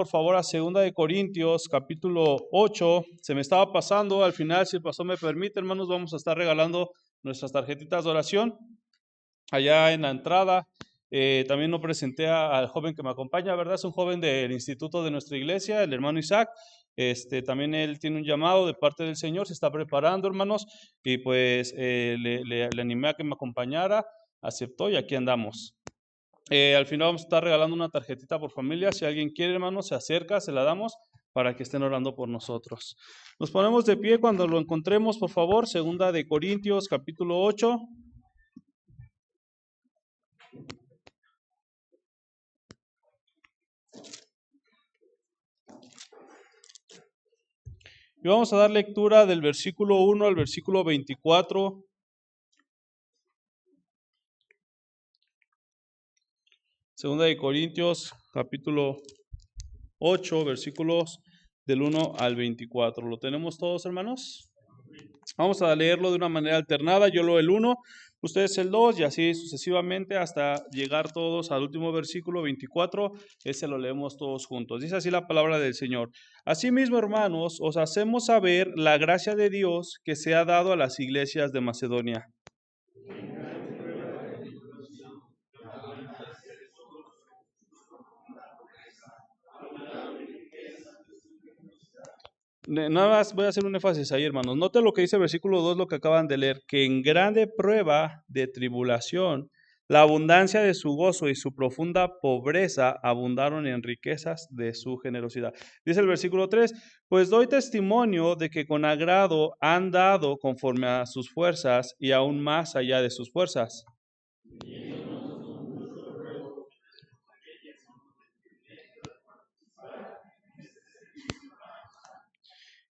Por favor, a 2 Corintios, capítulo 8. Se me estaba pasando, al final, si el pastor me permite, hermanos, vamos a estar regalando nuestras tarjetitas de oración allá en la entrada. También no presenté al joven que me acompaña, ¿verdad? Es un joven del instituto de nuestra iglesia, el hermano Isaac. También él tiene un llamado de parte del Señor, se está preparando, hermanos, y pues le animé a que me acompañara, aceptó y aquí andamos. Al final vamos a estar regalando una tarjetita por familia. Si alguien quiere, hermano, se acerca, se la damos para que estén orando por nosotros. Nos ponemos de pie cuando lo encontremos, por favor. 2 Corintios, capítulo 8. Y vamos a dar lectura del versículo 1 al versículo 24. Segunda de Corintios, capítulo 8, versículos del 1 al 24. ¿Lo tenemos todos, hermanos? Vamos a leerlo de una manera alternada. Yo leo el 1, ustedes el 2 y así sucesivamente hasta llegar todos al último versículo 24. Ese lo leemos todos juntos. Dice así la palabra del Señor. Asimismo, hermanos, os hacemos saber la gracia de Dios que se ha dado a las iglesias de Macedonia. Nada más voy a hacer un énfasis ahí, hermanos. Note lo que dice el versículo 2, lo que acaban de leer, que en grande prueba de tribulación, la abundancia de su gozo y su profunda pobreza abundaron en riquezas de su generosidad. Dice el versículo 3, pues doy testimonio de que con agrado han dado conforme a sus fuerzas y aún más allá de sus fuerzas.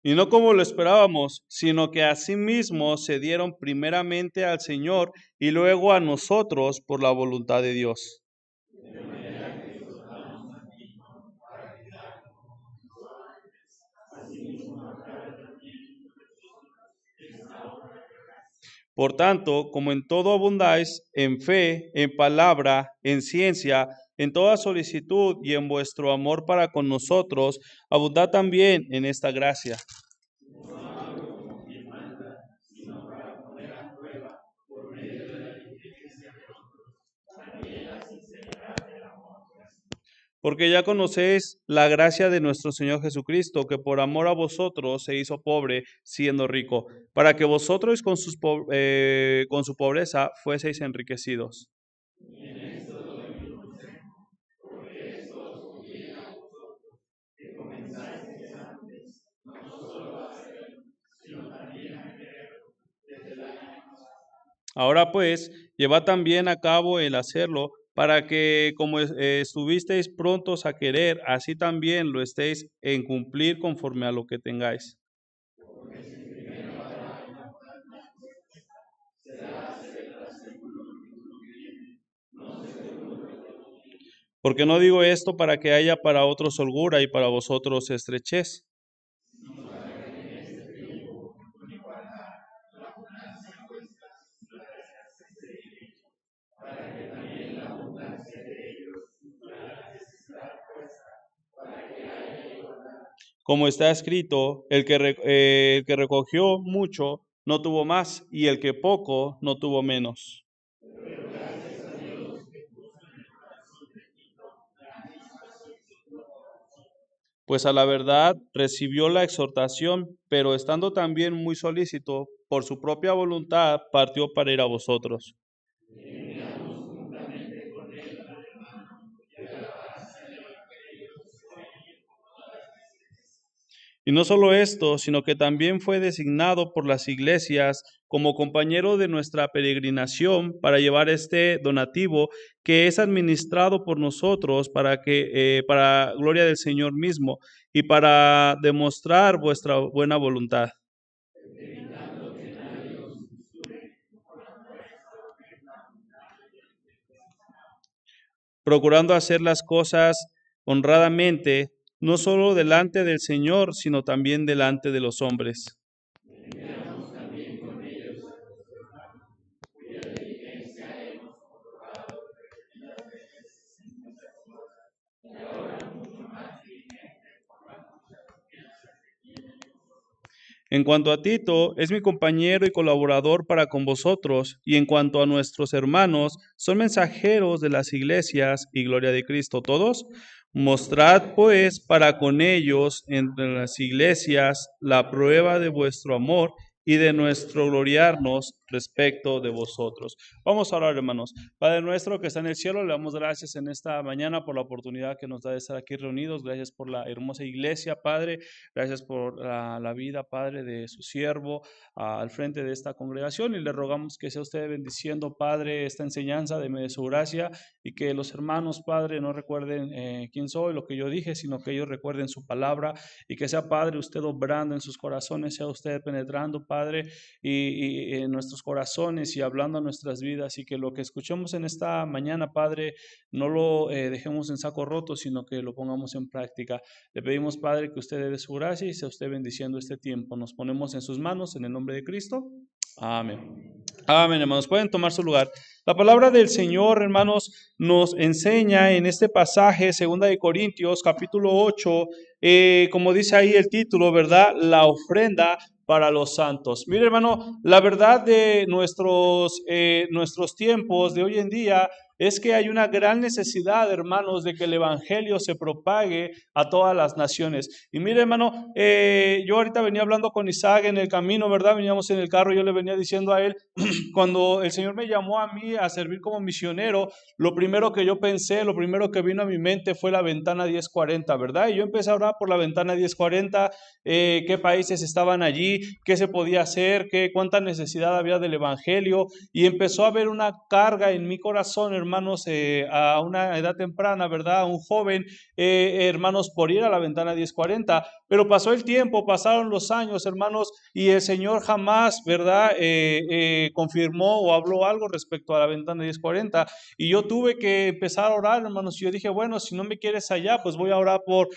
Y no como lo esperábamos, sino que asimismo se dieron primeramente al Señor y luego a nosotros por la voluntad de Dios. Por tanto, como en todo abundáis, en fe, en palabra, en ciencia, en toda solicitud y en vuestro amor para con nosotros, abundad también en esta gracia. Porque ya conocéis la gracia de nuestro Señor Jesucristo, que por amor a vosotros se hizo pobre, siendo rico, para que vosotros con su pobreza fueseis enriquecidos. Ahora pues, llevad también a cabo el hacerlo, para que como estuvisteis prontos a querer, así también lo estéis en cumplir conforme a lo que tengáis. Porque no digo esto para que haya para otros holgura y para vosotros estrechez. Como está escrito, el que recogió mucho no tuvo más, y el que poco no tuvo menos. Pues a la verdad recibió la exhortación, pero estando también muy solícito, por su propia voluntad partió para ir a vosotros. Y no solo esto, sino que también fue designado por las iglesias como compañero de nuestra peregrinación para llevar este donativo que es administrado por nosotros para gloria del Señor mismo y para demostrar vuestra buena voluntad. Procurando hacer las cosas honradamente, no solo delante del Señor, sino también delante de los hombres. En cuanto a Tito, es mi compañero y colaborador para con vosotros, y en cuanto a nuestros hermanos, son mensajeros de las iglesias y gloria de Cristo todos. Mostrad pues para con ellos entre las iglesias la prueba de vuestro amor y de nuestro gloriarnos respecto de vosotros. Vamos a orar, hermanos. Padre nuestro que está en el cielo, le damos gracias en esta mañana por la oportunidad que nos da de estar aquí reunidos. Gracias por la hermosa iglesia, Padre. Gracias por la vida, Padre, de su siervo al frente de esta congregación, y le rogamos que sea usted bendiciendo, Padre, esta enseñanza de su gracia, y que los hermanos, Padre, no recuerden quién soy, lo que yo dije, sino que ellos recuerden su palabra, y que sea, Padre, usted obrando en sus corazones, sea usted penetrando, Padre, y en nuestros corazones y hablando a nuestras vidas, y que lo que escuchemos en esta mañana, Padre, no lo dejemos en saco roto, sino que lo pongamos en práctica. Le pedimos, Padre, que usted dé su gracia y sea usted bendiciendo este tiempo. Nos ponemos en sus manos en el nombre de Cristo. Amén. Amén, hermanos. Pueden tomar su lugar. La palabra del Señor, hermanos, nos enseña en este pasaje, 2 de Corintios, capítulo 8, como dice ahí el título, ¿verdad? La ofrenda para los santos. Mire, hermano, la verdad de nuestros tiempos de hoy en día es que hay una gran necesidad, hermanos, de que el evangelio se propague a todas las naciones. Y mire, hermano, yo ahorita venía hablando con Isaac en el camino, ¿verdad? Veníamos en el carro y yo le venía diciendo a él, cuando el Señor me llamó a mí a servir como misionero, lo primero que yo pensé, lo primero que vino a mi mente fue la ventana 1040, ¿verdad? Y yo empecé a orar por la ventana 1040, qué países estaban allí, qué se podía hacer, cuánta necesidad había del evangelio, y empezó a haber una carga en mi corazón, hermanos, a una edad temprana, ¿verdad? Un joven, hermanos, por ir a la ventana 1040, pero pasó el tiempo, pasaron los años, hermanos, y el Señor jamás, ¿verdad? Confirmó o habló algo respecto a la ventana 1040, y yo tuve que empezar a orar, hermanos, y yo dije, bueno, si no me quieres allá, pues voy a orar por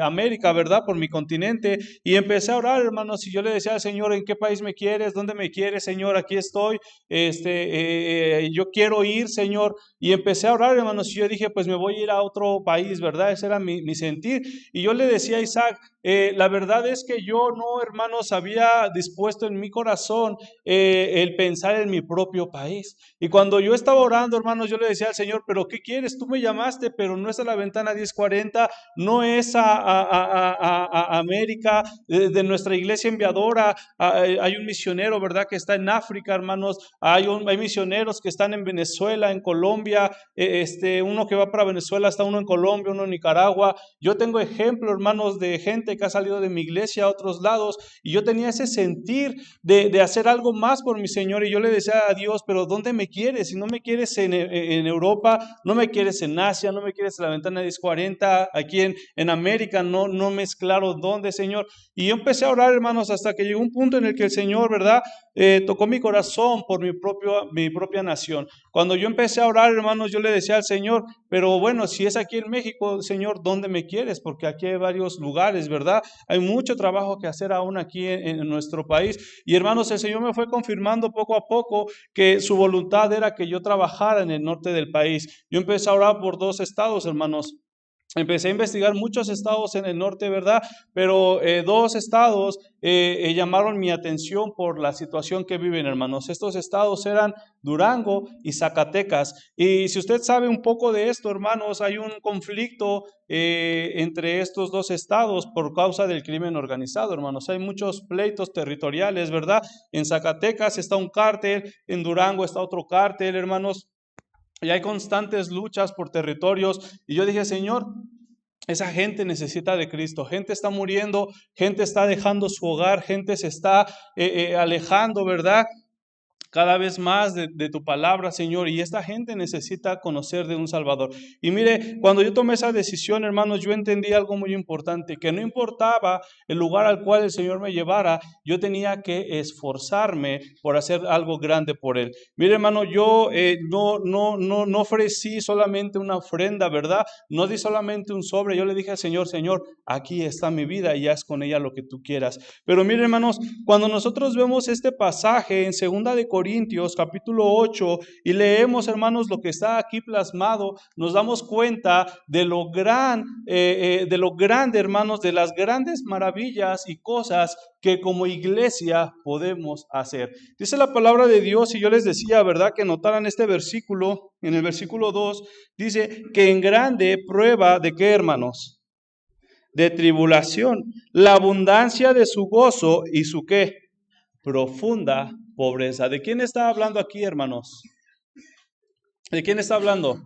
América, ¿verdad? Por mi continente, y empecé a orar, hermanos, y yo le decía al Señor, ¿en qué país me quieres? ¿Dónde me quieres, Señor? Aquí estoy, yo quiero ir, Señor, y empecé a orar, hermanos, y yo dije, pues me voy a ir a otro país, ¿verdad? Ese era mi sentir, y yo le decía a Isaac, la verdad es que yo no, hermanos, había dispuesto en mi corazón el pensar en mi propio país. Y cuando yo estaba orando, hermanos, yo le decía al Señor, pero ¿qué quieres? Tú me llamaste, pero no es a la ventana 1040, no es a América, de nuestra iglesia enviadora. Hay un misionero, ¿verdad?, que está en África, hermanos. Hay misioneros que están en Venezuela, en Colombia. Uno que va para Venezuela, está uno en Colombia, uno en Nicaragua. Yo tengo ejemplo, hermanos, de gente que ha salido de mi iglesia a otros lados, y yo tenía ese sentir de hacer algo más por mi Señor, y yo le decía a Dios, pero ¿dónde me quieres? Si no me quieres en Europa, no me quieres en Asia, no me quieres en la ventana 1040, aquí en América, no me es claro dónde, Señor. Y yo empecé a orar, hermanos, hasta que llegó un punto en el que el Señor, ¿verdad?, tocó mi corazón por mi propia nación. Cuando yo empecé a orar, hermanos, yo le decía al Señor, pero bueno, si es aquí en México, Señor, ¿dónde me quieres? Porque aquí hay varios lugares, ¿verdad? Hay mucho trabajo que hacer aún aquí en nuestro país. Y hermanos, el Señor me fue confirmando poco a poco que su voluntad era que yo trabajara en el norte del país. Yo empecé a orar por 2 estados, hermanos. Empecé a investigar muchos estados en el norte, ¿verdad? Pero 2 estados llamaron mi atención por la situación que viven, hermanos. Estos estados eran Durango y Zacatecas. Y si usted sabe un poco de esto, hermanos, hay un conflicto entre estos 2 estados por causa del crimen organizado, hermanos. Hay muchos pleitos territoriales, ¿verdad? En Zacatecas está un cártel, en Durango está otro cártel, hermanos. Y hay constantes luchas por territorios. Y yo dije, Señor, esa gente necesita de Cristo. Gente está muriendo, gente está dejando su hogar, gente se está alejando, ¿verdad?, cada vez más de tu palabra, Señor, y esta gente necesita conocer de un Salvador. Y mire, cuando yo tomé esa decisión, hermanos, yo entendí algo muy importante, que no importaba el lugar al cual el Señor me llevara, yo tenía que esforzarme por hacer algo grande por Él. Mire, hermano, yo no ofrecí solamente una ofrenda, ¿verdad? No di solamente un sobre. Yo le dije al Señor, Señor, aquí está mi vida y haz con ella lo que tú quieras. Pero mire, hermanos, cuando nosotros vemos este pasaje en 2 de Corintios Corintios, capítulo 8, y leemos, hermanos, lo que está aquí plasmado, nos damos cuenta de lo grande, hermanos, de las grandes maravillas y cosas que como iglesia podemos hacer. Dice la palabra de Dios, y yo les decía, ¿verdad?, que notaran este versículo, en el versículo 2, dice que en grande prueba de qué, hermanos, de tribulación, la abundancia de su gozo y su qué, profunda pobreza. ¿De quién está hablando aquí, hermanos? ¿De quién está hablando?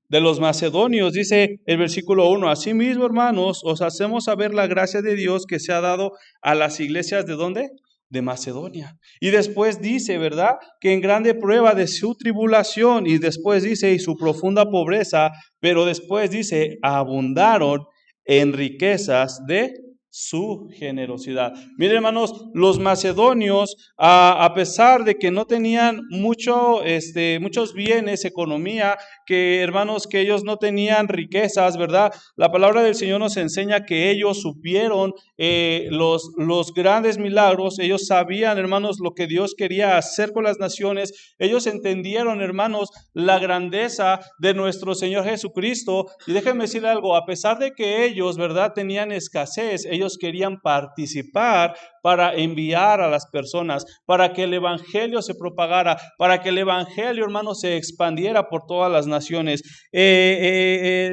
De los macedonios, dice el versículo 1. Asimismo, hermanos, os hacemos saber la gracia de Dios que se ha dado a las iglesias, ¿de dónde? De Macedonia. Y después dice, ¿verdad?, que en grande prueba de su tribulación, y después dice, y su profunda pobreza, pero después dice, abundaron en riquezas de su generosidad. Miren, hermanos, los macedonios, a pesar de que no tenían muchos bienes, economía, que, hermanos, que ellos no tenían riquezas, ¿verdad? La palabra del Señor nos enseña que ellos supieron los grandes milagros. Ellos sabían, hermanos, lo que Dios quería hacer con las naciones. Ellos entendieron, hermanos, la grandeza de nuestro Señor Jesucristo. Y déjenme decir algo, a pesar de que ellos, ¿verdad?, tenían escasez, ellos querían participar para enviar a las personas, para que el evangelio se propagara, para que el evangelio, hermanos, se expandiera por todas las naciones.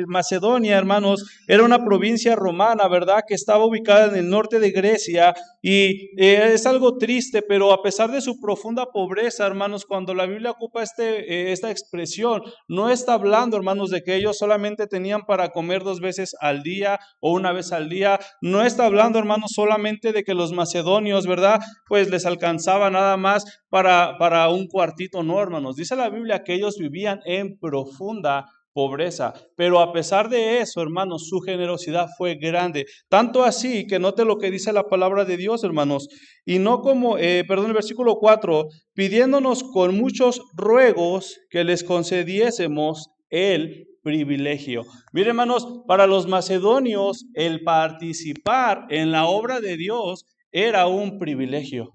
Macedonia, hermanos, era una provincia romana, ¿verdad?, que estaba ubicada en el norte de Grecia, y es algo triste, pero a pesar de su profunda pobreza, hermanos, cuando la Biblia ocupa esta expresión, no está hablando, hermanos, de que ellos solamente tenían para comer 2 veces al día o 1 vez al día. No está hablando, hermanos, solamente de que los macedonios, ¿verdad?, pues les alcanzaba nada más para un cuartito. No, hermanos, dice la Biblia que ellos vivían en profunda pobreza, pero a pesar de eso, hermanos, su generosidad fue grande, tanto así que note lo que dice la palabra de Dios, hermanos, y no como, el versículo 4, pidiéndonos con muchos ruegos que les concediésemos el privilegio. Miren, hermanos, para los macedonios el participar en la obra de Dios era un privilegio.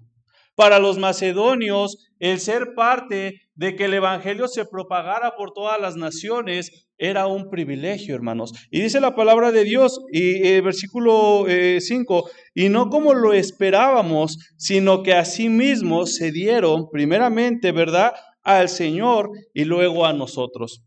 Para los macedonios, el ser parte de que el evangelio se propagara por todas las naciones era un privilegio, hermanos. Y dice la palabra de Dios, y versículo 5, y no como lo esperábamos, sino que asimismo se dieron primeramente, ¿verdad?, al Señor y luego a nosotros.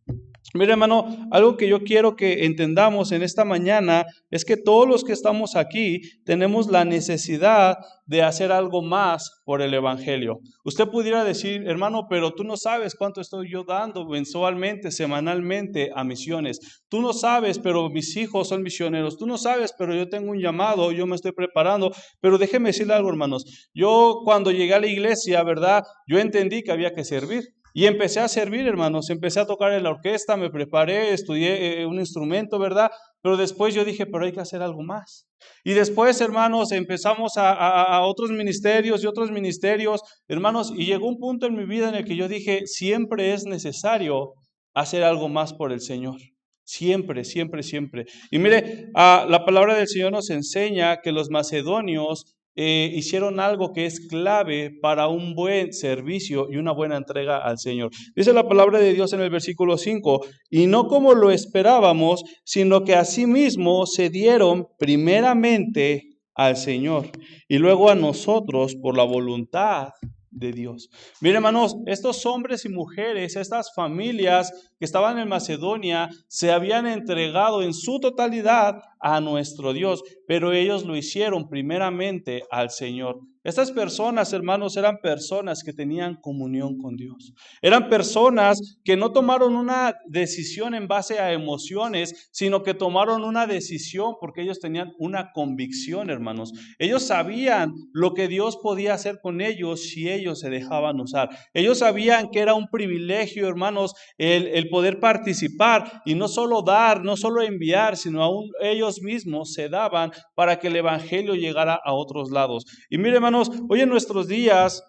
Mira, hermano, algo que yo quiero que entendamos en esta mañana es que todos los que estamos aquí tenemos la necesidad de hacer algo más por el evangelio. Usted pudiera decir, hermano, pero tú no sabes cuánto estoy yo dando mensualmente, semanalmente a misiones. Tú no sabes, pero mis hijos son misioneros. Tú no sabes, pero yo tengo un llamado, yo me estoy preparando. Pero déjeme decirle algo, hermanos. Yo cuando llegué a la iglesia, ¿verdad?, yo entendí que había que servir. Y empecé a servir, hermanos, empecé a tocar en la orquesta, me preparé, estudié un instrumento, ¿verdad? Pero después yo dije, pero hay que hacer algo más. Y después, hermanos, empezamos a otros ministerios y otros ministerios, hermanos, y llegó un punto en mi vida en el que yo dije, siempre es necesario hacer algo más por el Señor. Siempre, siempre, siempre. Y mire, la palabra del Señor nos enseña que los macedonios hicieron algo que es clave para un buen servicio y una buena entrega al Señor. Dice la palabra de Dios en el versículo 5, y no como lo esperábamos, sino que asimismo se dieron primeramente al Señor y luego a nosotros por la voluntad de Dios. Miren, hermanos, estos hombres y mujeres, estas familias que estaban en Macedonia, se habían entregado en su totalidad a nuestro Dios, pero ellos lo hicieron primeramente al Señor. Estas personas, hermanos, eran personas que tenían comunión con Dios. Eran personas que no tomaron una decisión en base a emociones, sino que tomaron una decisión porque ellos tenían una convicción, hermanos. Ellos sabían lo que Dios podía hacer con ellos si ellos se dejaban usar. Ellos sabían que era un privilegio, hermanos, el poder participar y no solo dar, no solo enviar, sino aún ellos mismos se daban para que el evangelio llegara a otros lados. Y mire, hermanos, hoy en nuestros días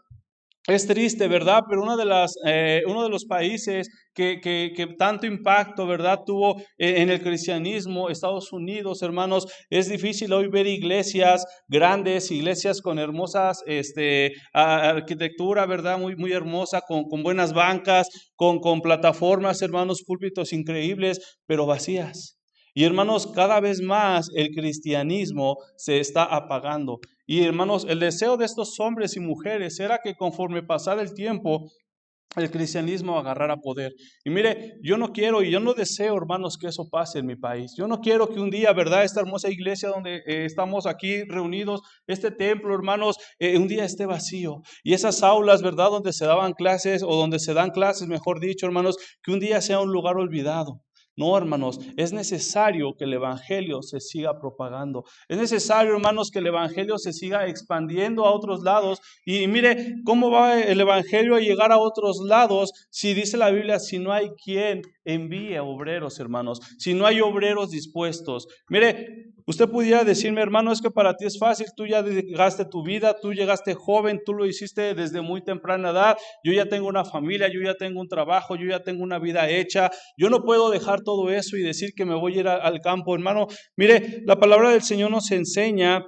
Es triste, ¿verdad? Pero uno de los países que tanto impacto, ¿verdad? Tuvo en el cristianismo, Estados Unidos, hermanos, es difícil hoy ver iglesias grandes, iglesias con hermosas arquitectura, ¿verdad? Muy, muy hermosa, con buenas bancas, con plataformas, hermanos, púlpitos increíbles, pero vacías. Y hermanos, cada vez más el cristianismo se está apagando. Y hermanos, el deseo de estos hombres y mujeres era que conforme pasara el tiempo, el cristianismo agarrara poder. Y mire, yo no quiero y yo no deseo, hermanos, que eso pase en mi país. Yo no quiero que un día, ¿verdad? Esta hermosa iglesia donde estamos aquí reunidos, este templo, hermanos, un día esté vacío. Y esas aulas, ¿verdad? Donde se daban clases o donde se dan clases, mejor dicho, hermanos, que un día sea un lugar olvidado. No, hermanos, es necesario que el evangelio se siga propagando. Es necesario, hermanos, que el evangelio se siga expandiendo a otros lados. Y mire, ¿cómo va el evangelio a llegar a otros lados si dice la Biblia, si no hay quien envíe obreros, hermanos? Si no hay obreros dispuestos. Mire, usted pudiera decirme, hermano, es que para ti es fácil, tú ya dedicaste tu vida, tú llegaste joven, tú lo hiciste desde muy temprana edad, yo ya tengo una familia, yo ya tengo un trabajo, yo ya tengo una vida hecha, yo no puedo dejar todo eso y decir que me voy a ir al campo, hermano. Mire, la palabra del Señor nos enseña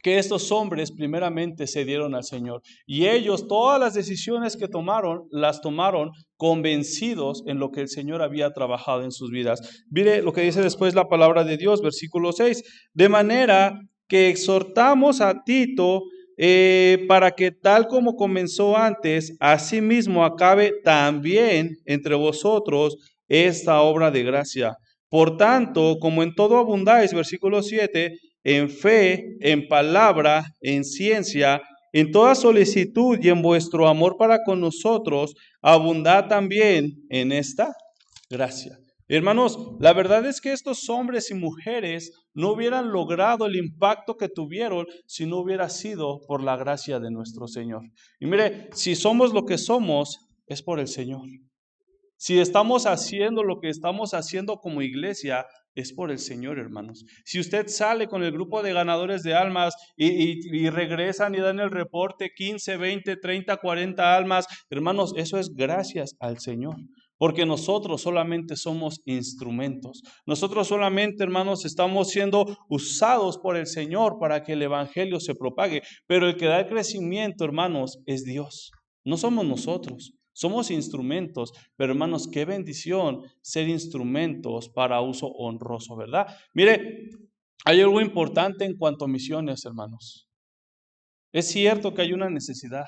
que estos hombres primeramente se dieron al Señor y ellos todas las decisiones que tomaron, las tomaron convencidos en lo que el Señor había trabajado en sus vidas. Mire lo que dice después la palabra de Dios, versículo 6, de manera que exhortamos a Tito para que tal como comenzó antes, asimismo acabe también entre vosotros esta obra de gracia. Por tanto, como en todo abundáis, versículo 7, en fe, en palabra, en ciencia, en toda solicitud y en vuestro amor para con nosotros, abundad también en esta gracia. Hermanos, la verdad es que estos hombres y mujeres no hubieran logrado el impacto que tuvieron si no hubiera sido por la gracia de nuestro Señor. Y mire, si somos lo que somos, es por el Señor. Si estamos haciendo lo que estamos haciendo como iglesia, es por el Señor, hermanos. Si usted sale con el grupo de ganadores de almas y regresan y dan el reporte 15, 20, 30, 40 almas, hermanos, eso es gracias al Señor. Porque nosotros solamente somos instrumentos. Nosotros solamente, hermanos, estamos siendo usados por el Señor para que el Evangelio se propague. Pero el que da el crecimiento, hermanos, es Dios. No somos nosotros. Somos instrumentos, pero hermanos, qué bendición ser instrumentos para uso honroso, ¿verdad? Mire, hay algo importante en cuanto a misiones, hermanos. Es cierto que hay una necesidad.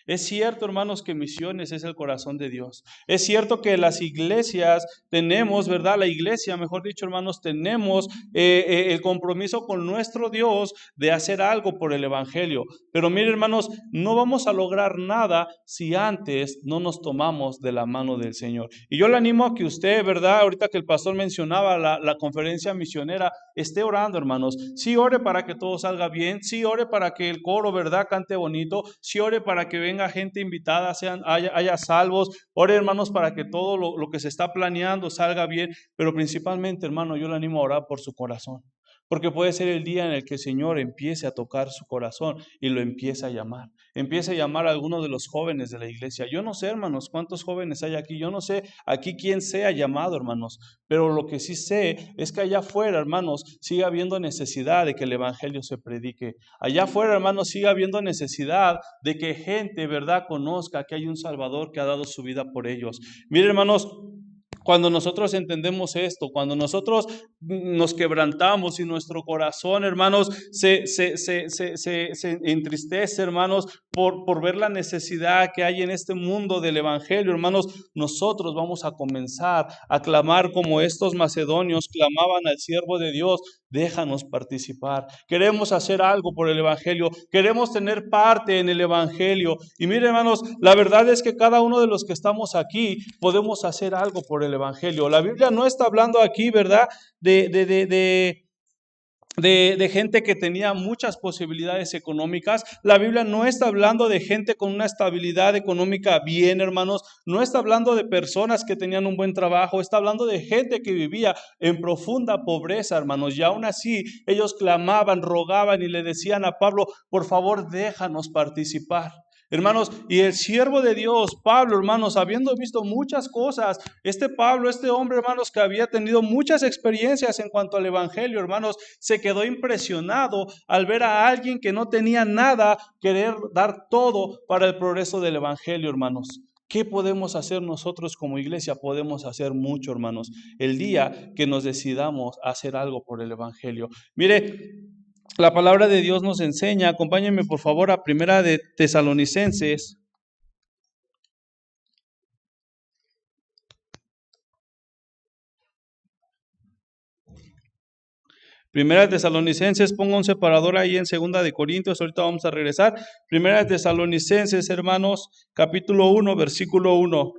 Es cierto, hermanos, que misiones es el corazón de Dios. Es cierto que las iglesias tenemos, ¿verdad? La iglesia, mejor dicho, hermanos, tenemos el compromiso con nuestro Dios de hacer algo por el evangelio. Pero mire, hermanos, no vamos a lograr nada si antes no nos tomamos de la mano del Señor. Y yo le animo a que usted, ¿verdad? Ahorita que el pastor mencionaba la conferencia misionera, esté orando, hermanos. Sí ore para que todo salga bien. Sí ore para que el coro, ¿verdad? Cante bonito. Sí ore para que venga gente invitada, haya salvos. Ore, hermanos, para que todo lo que se está planeando salga bien. Pero principalmente, hermano, yo le animo a orar por su corazón. Porque puede ser el día en el que el Señor empiece a tocar su corazón y lo empiece a llamar. Empiece a llamar a alguno de los jóvenes de la iglesia. Yo no sé, hermanos, cuántos jóvenes hay aquí. Yo no sé aquí quién sea llamado, hermanos. Pero lo que sí sé es que allá afuera, hermanos, sigue habiendo necesidad de que el evangelio se predique. Allá afuera, hermanos, sigue habiendo necesidad de que gente, ¿verdad?, conozca que hay un Salvador que ha dado su vida por ellos. Miren, hermanos, cuando nosotros entendemos esto, cuando nosotros nos quebrantamos y nuestro corazón, hermanos, se entristece, hermanos, por ver la necesidad que hay en este mundo del evangelio, hermanos, nosotros vamos a comenzar a clamar como estos macedonios clamaban al siervo de Dios: déjanos participar. Queremos hacer algo por el evangelio, queremos tener parte en el evangelio. Y miren, hermanos, la verdad es que cada uno de los que estamos aquí podemos hacer algo por el evangelio. La Biblia no está hablando aquí, ¿verdad?, de gente que tenía muchas posibilidades económicas. La Biblia no está hablando de gente con una estabilidad económica bien, hermanos. No está hablando de personas que tenían un buen trabajo. Está hablando de gente que vivía en profunda pobreza, hermanos. Y aún así ellos clamaban, rogaban y le decían a Pablo: por favor, déjanos participar. Hermanos, y el siervo de Dios, Pablo, hermanos, habiendo visto muchas cosas, Pablo, este hombre, hermanos, que había tenido muchas experiencias en cuanto al evangelio, hermanos, se quedó impresionado al ver a alguien que no tenía nada, querer dar todo para el progreso del evangelio, hermanos. ¿Qué podemos hacer nosotros como iglesia? Podemos hacer mucho, hermanos, el día que nos decidamos a hacer algo por el evangelio. Mire, la palabra de Dios nos enseña, acompáñenme por favor a Primera de Tesalonicenses. Primera de Tesalonicenses, ponga un separador ahí en Segunda de Corintios, ahorita vamos a regresar. Primera de Tesalonicenses, hermanos, capítulo 1, versículo 1.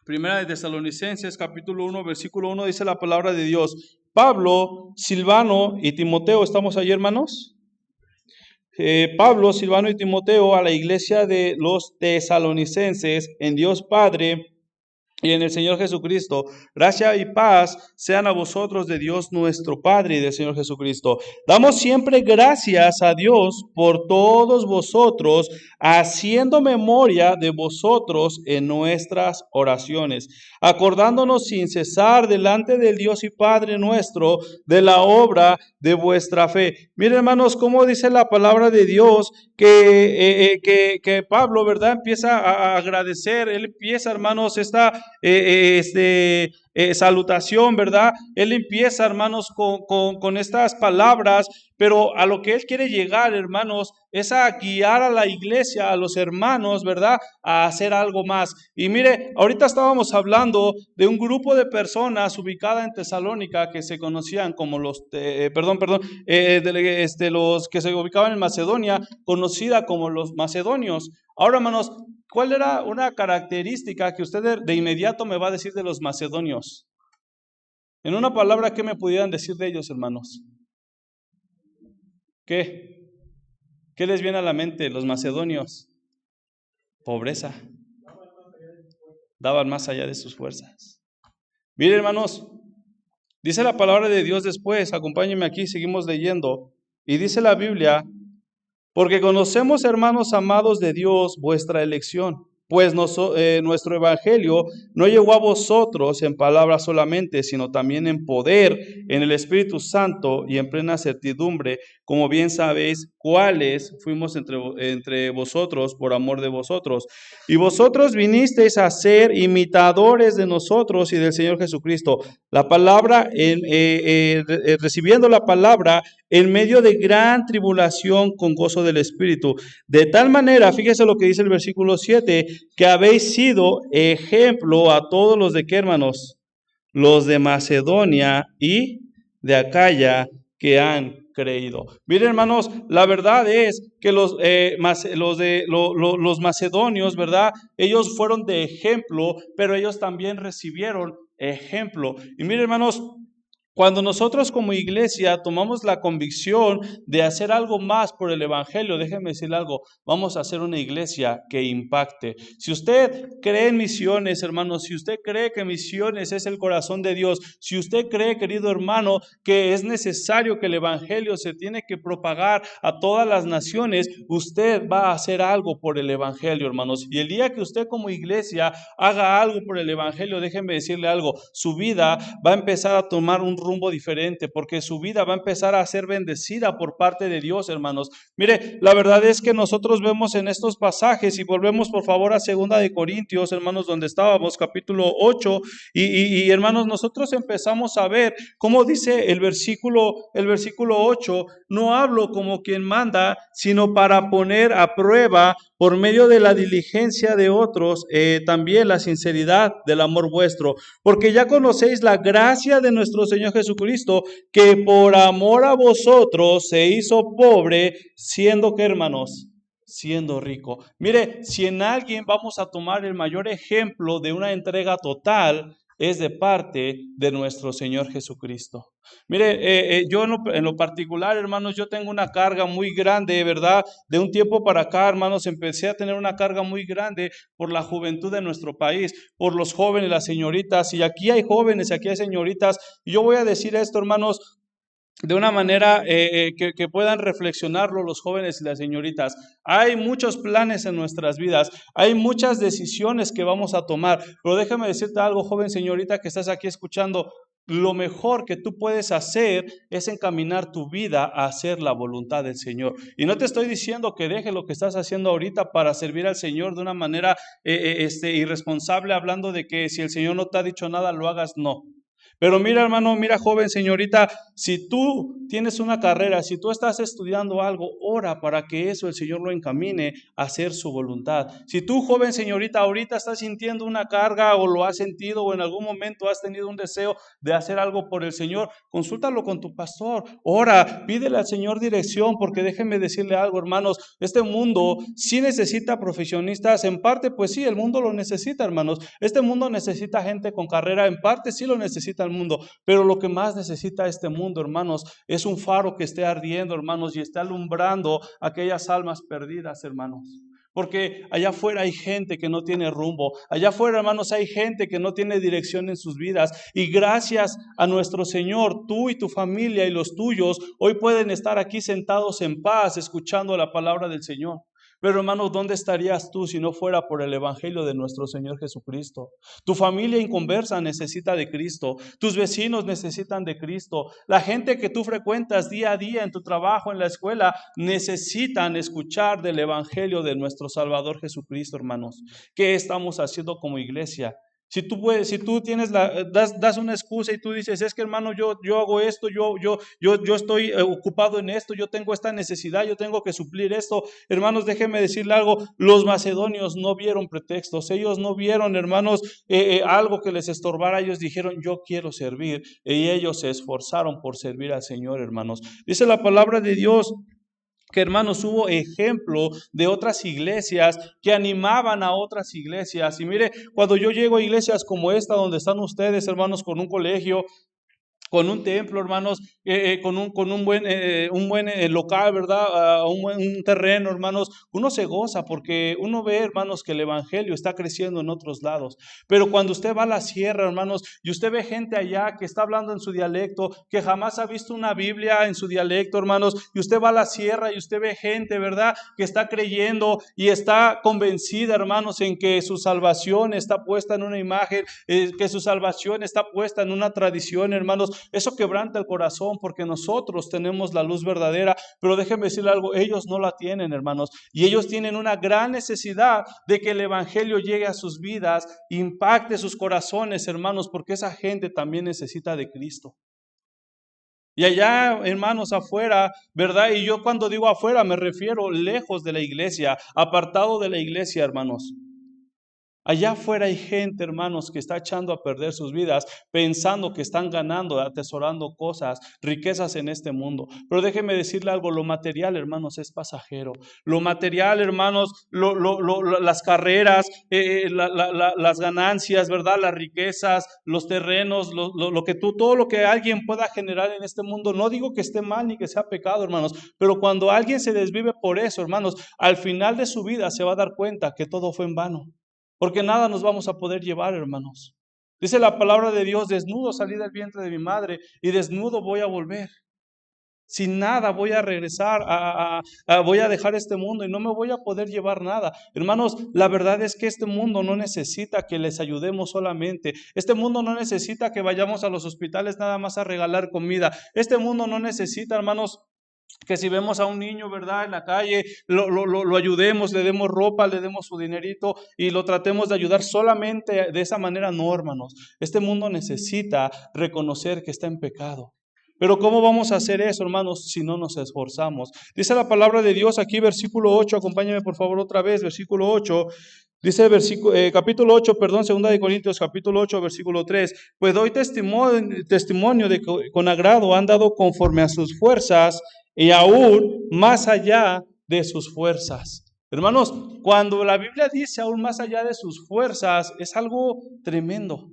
Primera de Tesalonicenses, capítulo 1, versículo 1, dice la palabra de Dios. Pablo, Silvano y Timoteo, ¿estamos ahí, hermanos? Pablo, Silvano y Timoteo a la iglesia de los tesalonicenses en Dios Padre y en el Señor Jesucristo. Gracia y paz sean a vosotros de Dios nuestro Padre y del Señor Jesucristo. Damos siempre gracias a Dios por todos vosotros, haciendo memoria de vosotros en nuestras oraciones, acordándonos sin cesar delante del Dios y Padre nuestro de la obra de vuestra fe. Miren, hermanos, cómo dice la palabra de Dios que Pablo, ¿verdad? Empieza a agradecer, él empieza, hermanos, esta salutación, ¿verdad? Él empieza, hermanos, con estas palabras, pero a lo que él quiere llegar, hermanos, es a guiar a la iglesia, a los hermanos, ¿verdad? A hacer algo más. Y mire, ahorita estábamos hablando de un grupo de personas ubicada en Tesalónica que se conocían como los que se ubicaban en Macedonia, conocida como los macedonios. Ahora, hermanos, ¿cuál era una característica que usted de inmediato me va a decir de los macedonios? En una palabra, ¿qué me pudieran decir de ellos, hermanos? ¿Qué? ¿Qué les viene a la mente los macedonios? Pobreza. Daban más allá de sus fuerzas. Miren, hermanos, dice la palabra de Dios después, acompáñenme aquí, seguimos leyendo, y dice la Biblia: porque conocemos, hermanos amados de Dios, vuestra elección, pues nuestro evangelio no llegó a vosotros en palabras solamente, sino también en poder, en el Espíritu Santo y en plena certidumbre, como bien sabéis cuáles fuimos entre vosotros por amor de vosotros. Y vosotros vinisteis a ser imitadores de nosotros y del Señor Jesucristo. La palabra, recibiendo la palabra en medio de gran tribulación con gozo del Espíritu. De tal manera, fíjese lo que dice el versículo 7, que habéis sido ejemplo a todos los de qué, hermanos, los de Macedonia y de Acaya que han creído. Miren, hermanos, la verdad es que los macedonios, ¿verdad? Ellos fueron de ejemplo, pero ellos también recibieron ejemplo. Y miren, hermanos, cuando nosotros como iglesia tomamos la convicción de hacer algo más por el evangelio, déjenme decirle algo, vamos a hacer una iglesia que impacte. Si usted cree en misiones, hermanos, si usted cree que misiones es el corazón de Dios, si usted cree, querido hermano, que es necesario que el evangelio se tiene que propagar a todas las naciones, usted va a hacer algo por el evangelio, hermanos. Y el día que usted como iglesia haga algo por el evangelio, déjenme decirle algo, su vida va a empezar a tomar un rumbo diferente, porque su vida va a empezar a ser bendecida por parte de Dios, hermanos. Mire, la verdad es que nosotros vemos en estos pasajes, y volvemos por favor a Segunda de Corintios, hermanos, donde estábamos, capítulo 8, y hermanos, nosotros empezamos a ver cómo dice el versículo 8, no hablo como quien manda, sino para poner a prueba por medio de la diligencia de otros, también la sinceridad del amor vuestro, porque ya conocéis la gracia de nuestro Señor Jesucristo, que por amor a vosotros se hizo pobre, siendo que, hermanos, siendo rico. Mire, si en alguien vamos a tomar el mayor ejemplo de una entrega total, es de parte de nuestro Señor Jesucristo. Mire, yo en lo particular, hermanos, yo tengo una carga muy grande, ¿verdad? De un tiempo para acá, hermanos, empecé a tener una carga muy grande por la juventud de nuestro país, por los jóvenes, las señoritas, y aquí hay jóvenes, aquí hay señoritas, y yo voy a decir esto, hermanos, de una manera que puedan reflexionarlo los jóvenes y las señoritas. Hay muchos planes en nuestras vidas, hay muchas decisiones que vamos a tomar, pero déjame decirte algo, joven señorita que estás aquí escuchando, lo mejor que tú puedes hacer es encaminar tu vida a hacer la voluntad del Señor. Y no te estoy diciendo que dejes lo que estás haciendo ahorita para servir al Señor de una manera irresponsable, hablando de que si el Señor no te ha dicho nada, lo hagas, no. Pero mira, hermano, mira, joven, señorita, si tú tienes una carrera, si tú estás estudiando algo, ora para que eso el Señor lo encamine a hacer su voluntad. Si tú, joven, señorita, ahorita estás sintiendo una carga o lo has sentido o en algún momento has tenido un deseo de hacer algo por el Señor, consúltalo con tu pastor, ora, pídele al Señor dirección, porque déjenme decirle algo, hermanos, este mundo sí necesita profesionistas, en parte, pues sí, el mundo lo necesita, hermanos. Este mundo necesita gente con carrera, en parte sí lo necesita el mundo, pero lo que más necesita este mundo, hermanos, es un faro que esté ardiendo, hermanos, y esté alumbrando aquellas almas perdidas, hermanos. Porque allá afuera hay gente que no tiene rumbo, allá afuera, hermanos, hay gente que no tiene dirección en sus vidas, y gracias a nuestro Señor, tú y tu familia y los tuyos hoy pueden estar aquí sentados en paz escuchando la palabra del Señor. Pero hermanos, ¿dónde estarías tú si no fuera por el evangelio de nuestro Señor Jesucristo? Tu familia inconversa necesita de Cristo, tus vecinos necesitan de Cristo, la gente que tú frecuentas día a día en tu trabajo, en la escuela, necesitan escuchar del evangelio de nuestro Salvador Jesucristo, hermanos. ¿Qué estamos haciendo como iglesia? Si tú tienes das una excusa y tú dices, es que hermano, yo hago esto, yo estoy ocupado en esto, yo tengo esta necesidad, yo tengo que suplir esto. Hermanos, déjenme decirle algo, los macedonios no vieron pretextos, ellos no vieron, hermanos, algo que les estorbara, ellos dijeron, yo quiero servir, y ellos se esforzaron por servir al Señor, hermanos. Dice la palabra de Dios que, hermanos, hubo ejemplo de otras iglesias que animaban a otras iglesias. Y mire, cuando yo llego a iglesias como esta, donde están ustedes, hermanos, con un colegio, con un templo, hermanos, con un buen local, ¿verdad? Un terreno, hermanos, uno se goza porque uno ve, hermanos, que el evangelio está creciendo en otros lados. Pero cuando usted va a la sierra, hermanos, y usted ve gente allá que está hablando en su dialecto, que jamás ha visto una Biblia en su dialecto, hermanos, y usted va a la sierra y usted ve gente, ¿verdad?, que está creyendo y está convencida, hermanos, en que su salvación está puesta en una imagen, que su salvación está puesta en una tradición, hermanos. Eso quebranta el corazón porque nosotros tenemos la luz verdadera, pero déjenme decirle algo, ellos no la tienen, hermanos, y ellos tienen una gran necesidad de que el evangelio llegue a sus vidas, impacte sus corazones, hermanos, porque esa gente también necesita de Cristo. Y allá, hermanos, afuera, ¿verdad? Y yo cuando digo afuera me refiero lejos de la iglesia, apartado de la iglesia, hermanos. Allá afuera hay gente, hermanos, que está echando a perder sus vidas, pensando que están ganando, atesorando cosas, riquezas en este mundo. Pero déjeme decirle algo, lo material, hermanos, es pasajero. Lo material, hermanos, las carreras, las ganancias, ¿verdad? Las riquezas, los terrenos, todo lo que alguien pueda generar en este mundo. No digo que esté mal ni que sea pecado, hermanos, pero cuando alguien se desvive por eso, hermanos, al final de su vida se va a dar cuenta que todo fue en vano. Porque nada nos vamos a poder llevar, hermanos. Dice la palabra de Dios, desnudo salí del vientre de mi madre y desnudo voy a volver. Sin nada voy a regresar, voy a dejar este mundo y no me voy a poder llevar nada. Hermanos, la verdad es que este mundo no necesita que les ayudemos solamente. Este mundo no necesita que vayamos a los hospitales nada más a regalar comida. Este mundo no necesita, hermanos, que si vemos a un niño, ¿verdad?, en la calle, lo ayudemos, le demos ropa, le demos su dinerito y lo tratemos de ayudar solamente de esa manera. No, hermanos, este mundo necesita reconocer que está en pecado. Pero ¿cómo vamos a hacer eso, hermanos, si no nos esforzamos? Dice la palabra de Dios aquí, versículo 8, acompáñame por favor otra vez, versículo 8. Dice capítulo 8, perdón, 2 de Corintios, capítulo 8, versículo 3. Pues doy testimonio de que con agrado han dado conforme a sus fuerzas y aún más allá de sus fuerzas. Hermanos, cuando la Biblia dice aún más allá de sus fuerzas, es algo tremendo.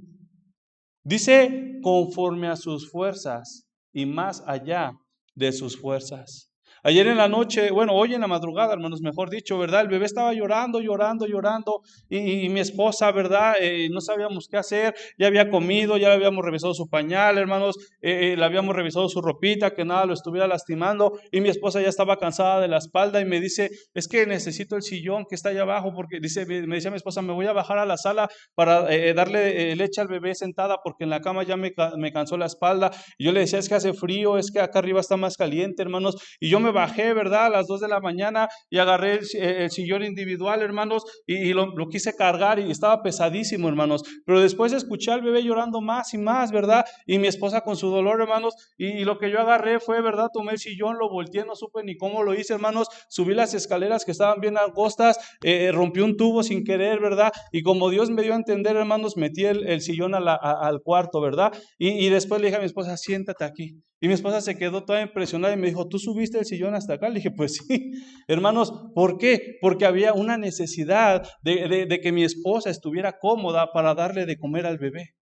Dice conforme a sus fuerzas y más allá de sus fuerzas. Ayer en la noche, bueno, hoy en la madrugada, hermanos, mejor dicho, ¿verdad? El bebé estaba llorando, y mi esposa, ¿verdad? No sabíamos qué hacer, ya había comido, ya le habíamos revisado su pañal, hermanos, le habíamos revisado su ropita, que nada lo estuviera lastimando, y mi esposa ya estaba cansada de la espalda y me dice, es que necesito el sillón que está allá abajo, porque me decía mi esposa, me voy a bajar a la sala para darle leche al bebé sentada, porque en la cama ya me cansó la espalda. Y yo le decía, es que hace frío, es que acá arriba está más caliente, hermanos. Y yo me bajé, ¿verdad? A las 2 de la mañana y agarré el sillón individual, hermanos, y lo quise cargar y estaba pesadísimo, hermanos. Pero después escuché al bebé llorando más y más, ¿verdad? Y mi esposa con su dolor, hermanos, y lo que yo agarré fue, ¿verdad? Tomé el sillón, lo volteé, no supe ni cómo lo hice, hermanos. Subí las escaleras que estaban bien angostas, rompí un tubo sin querer, ¿verdad? Y como Dios me dio a entender, hermanos, metí el sillón al cuarto, ¿verdad? Y después le dije a mi esposa, siéntate aquí. Y mi esposa se quedó toda impresionada y me dijo, ¿tú subiste el sillón hasta acá? Le dije, pues sí, hermanos, ¿por qué? Porque había una necesidad de que mi esposa estuviera cómoda para darle de comer al bebé.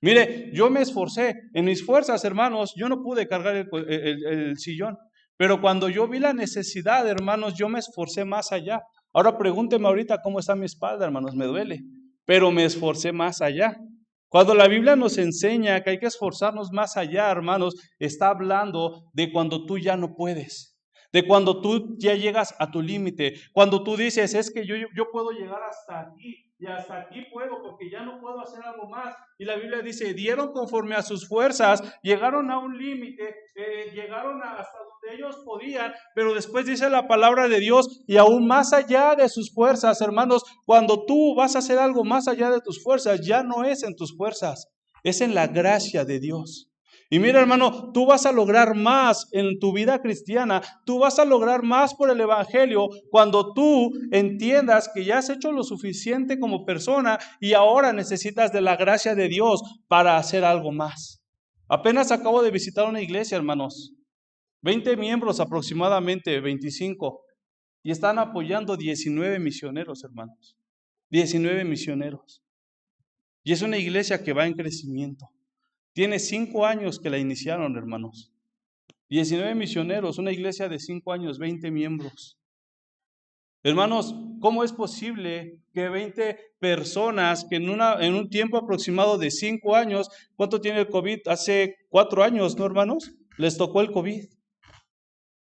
Mire, yo me esforcé, en mis fuerzas, hermanos, yo no pude cargar el sillón, pero cuando yo vi la necesidad, hermanos, yo me esforcé más allá. Ahora pregúnteme ahorita cómo está mi espalda, hermanos, me duele, pero me esforcé más allá. Cuando la Biblia nos enseña que hay que esforzarnos más allá, hermanos, está hablando de cuando tú ya no puedes, de cuando tú ya llegas a tu límite, cuando tú dices, es que yo puedo llegar hasta aquí y hasta aquí puedo porque ya no puedo hacer algo más. Y la Biblia dice, dieron conforme a sus fuerzas, llegaron a un límite, llegaron hasta donde ellos podían, pero después dice la palabra de Dios, y aún más allá de sus fuerzas, hermanos, cuando tú vas a hacer algo más allá de tus fuerzas, ya no es en tus fuerzas, es en la gracia de Dios. Y mira, hermano, tú vas a lograr más en tu vida cristiana, tú vas a lograr más por el evangelio cuando tú entiendas que ya has hecho lo suficiente como persona y ahora necesitas de la gracia de Dios para hacer algo más. Apenas acabo de visitar una iglesia, hermanos, 20 miembros aproximadamente, 25, y están apoyando 19 misioneros, hermanos, 19 misioneros. Y es una iglesia que va en crecimiento. Tiene 5 años que la iniciaron, hermanos. 19 misioneros, una iglesia de 5 años, 20 miembros. Hermanos, ¿cómo es posible que 20 personas que en un tiempo aproximado de 5 años, ¿cuánto tiene el COVID? Hace 4 años, ¿no, hermanos? Les tocó el COVID.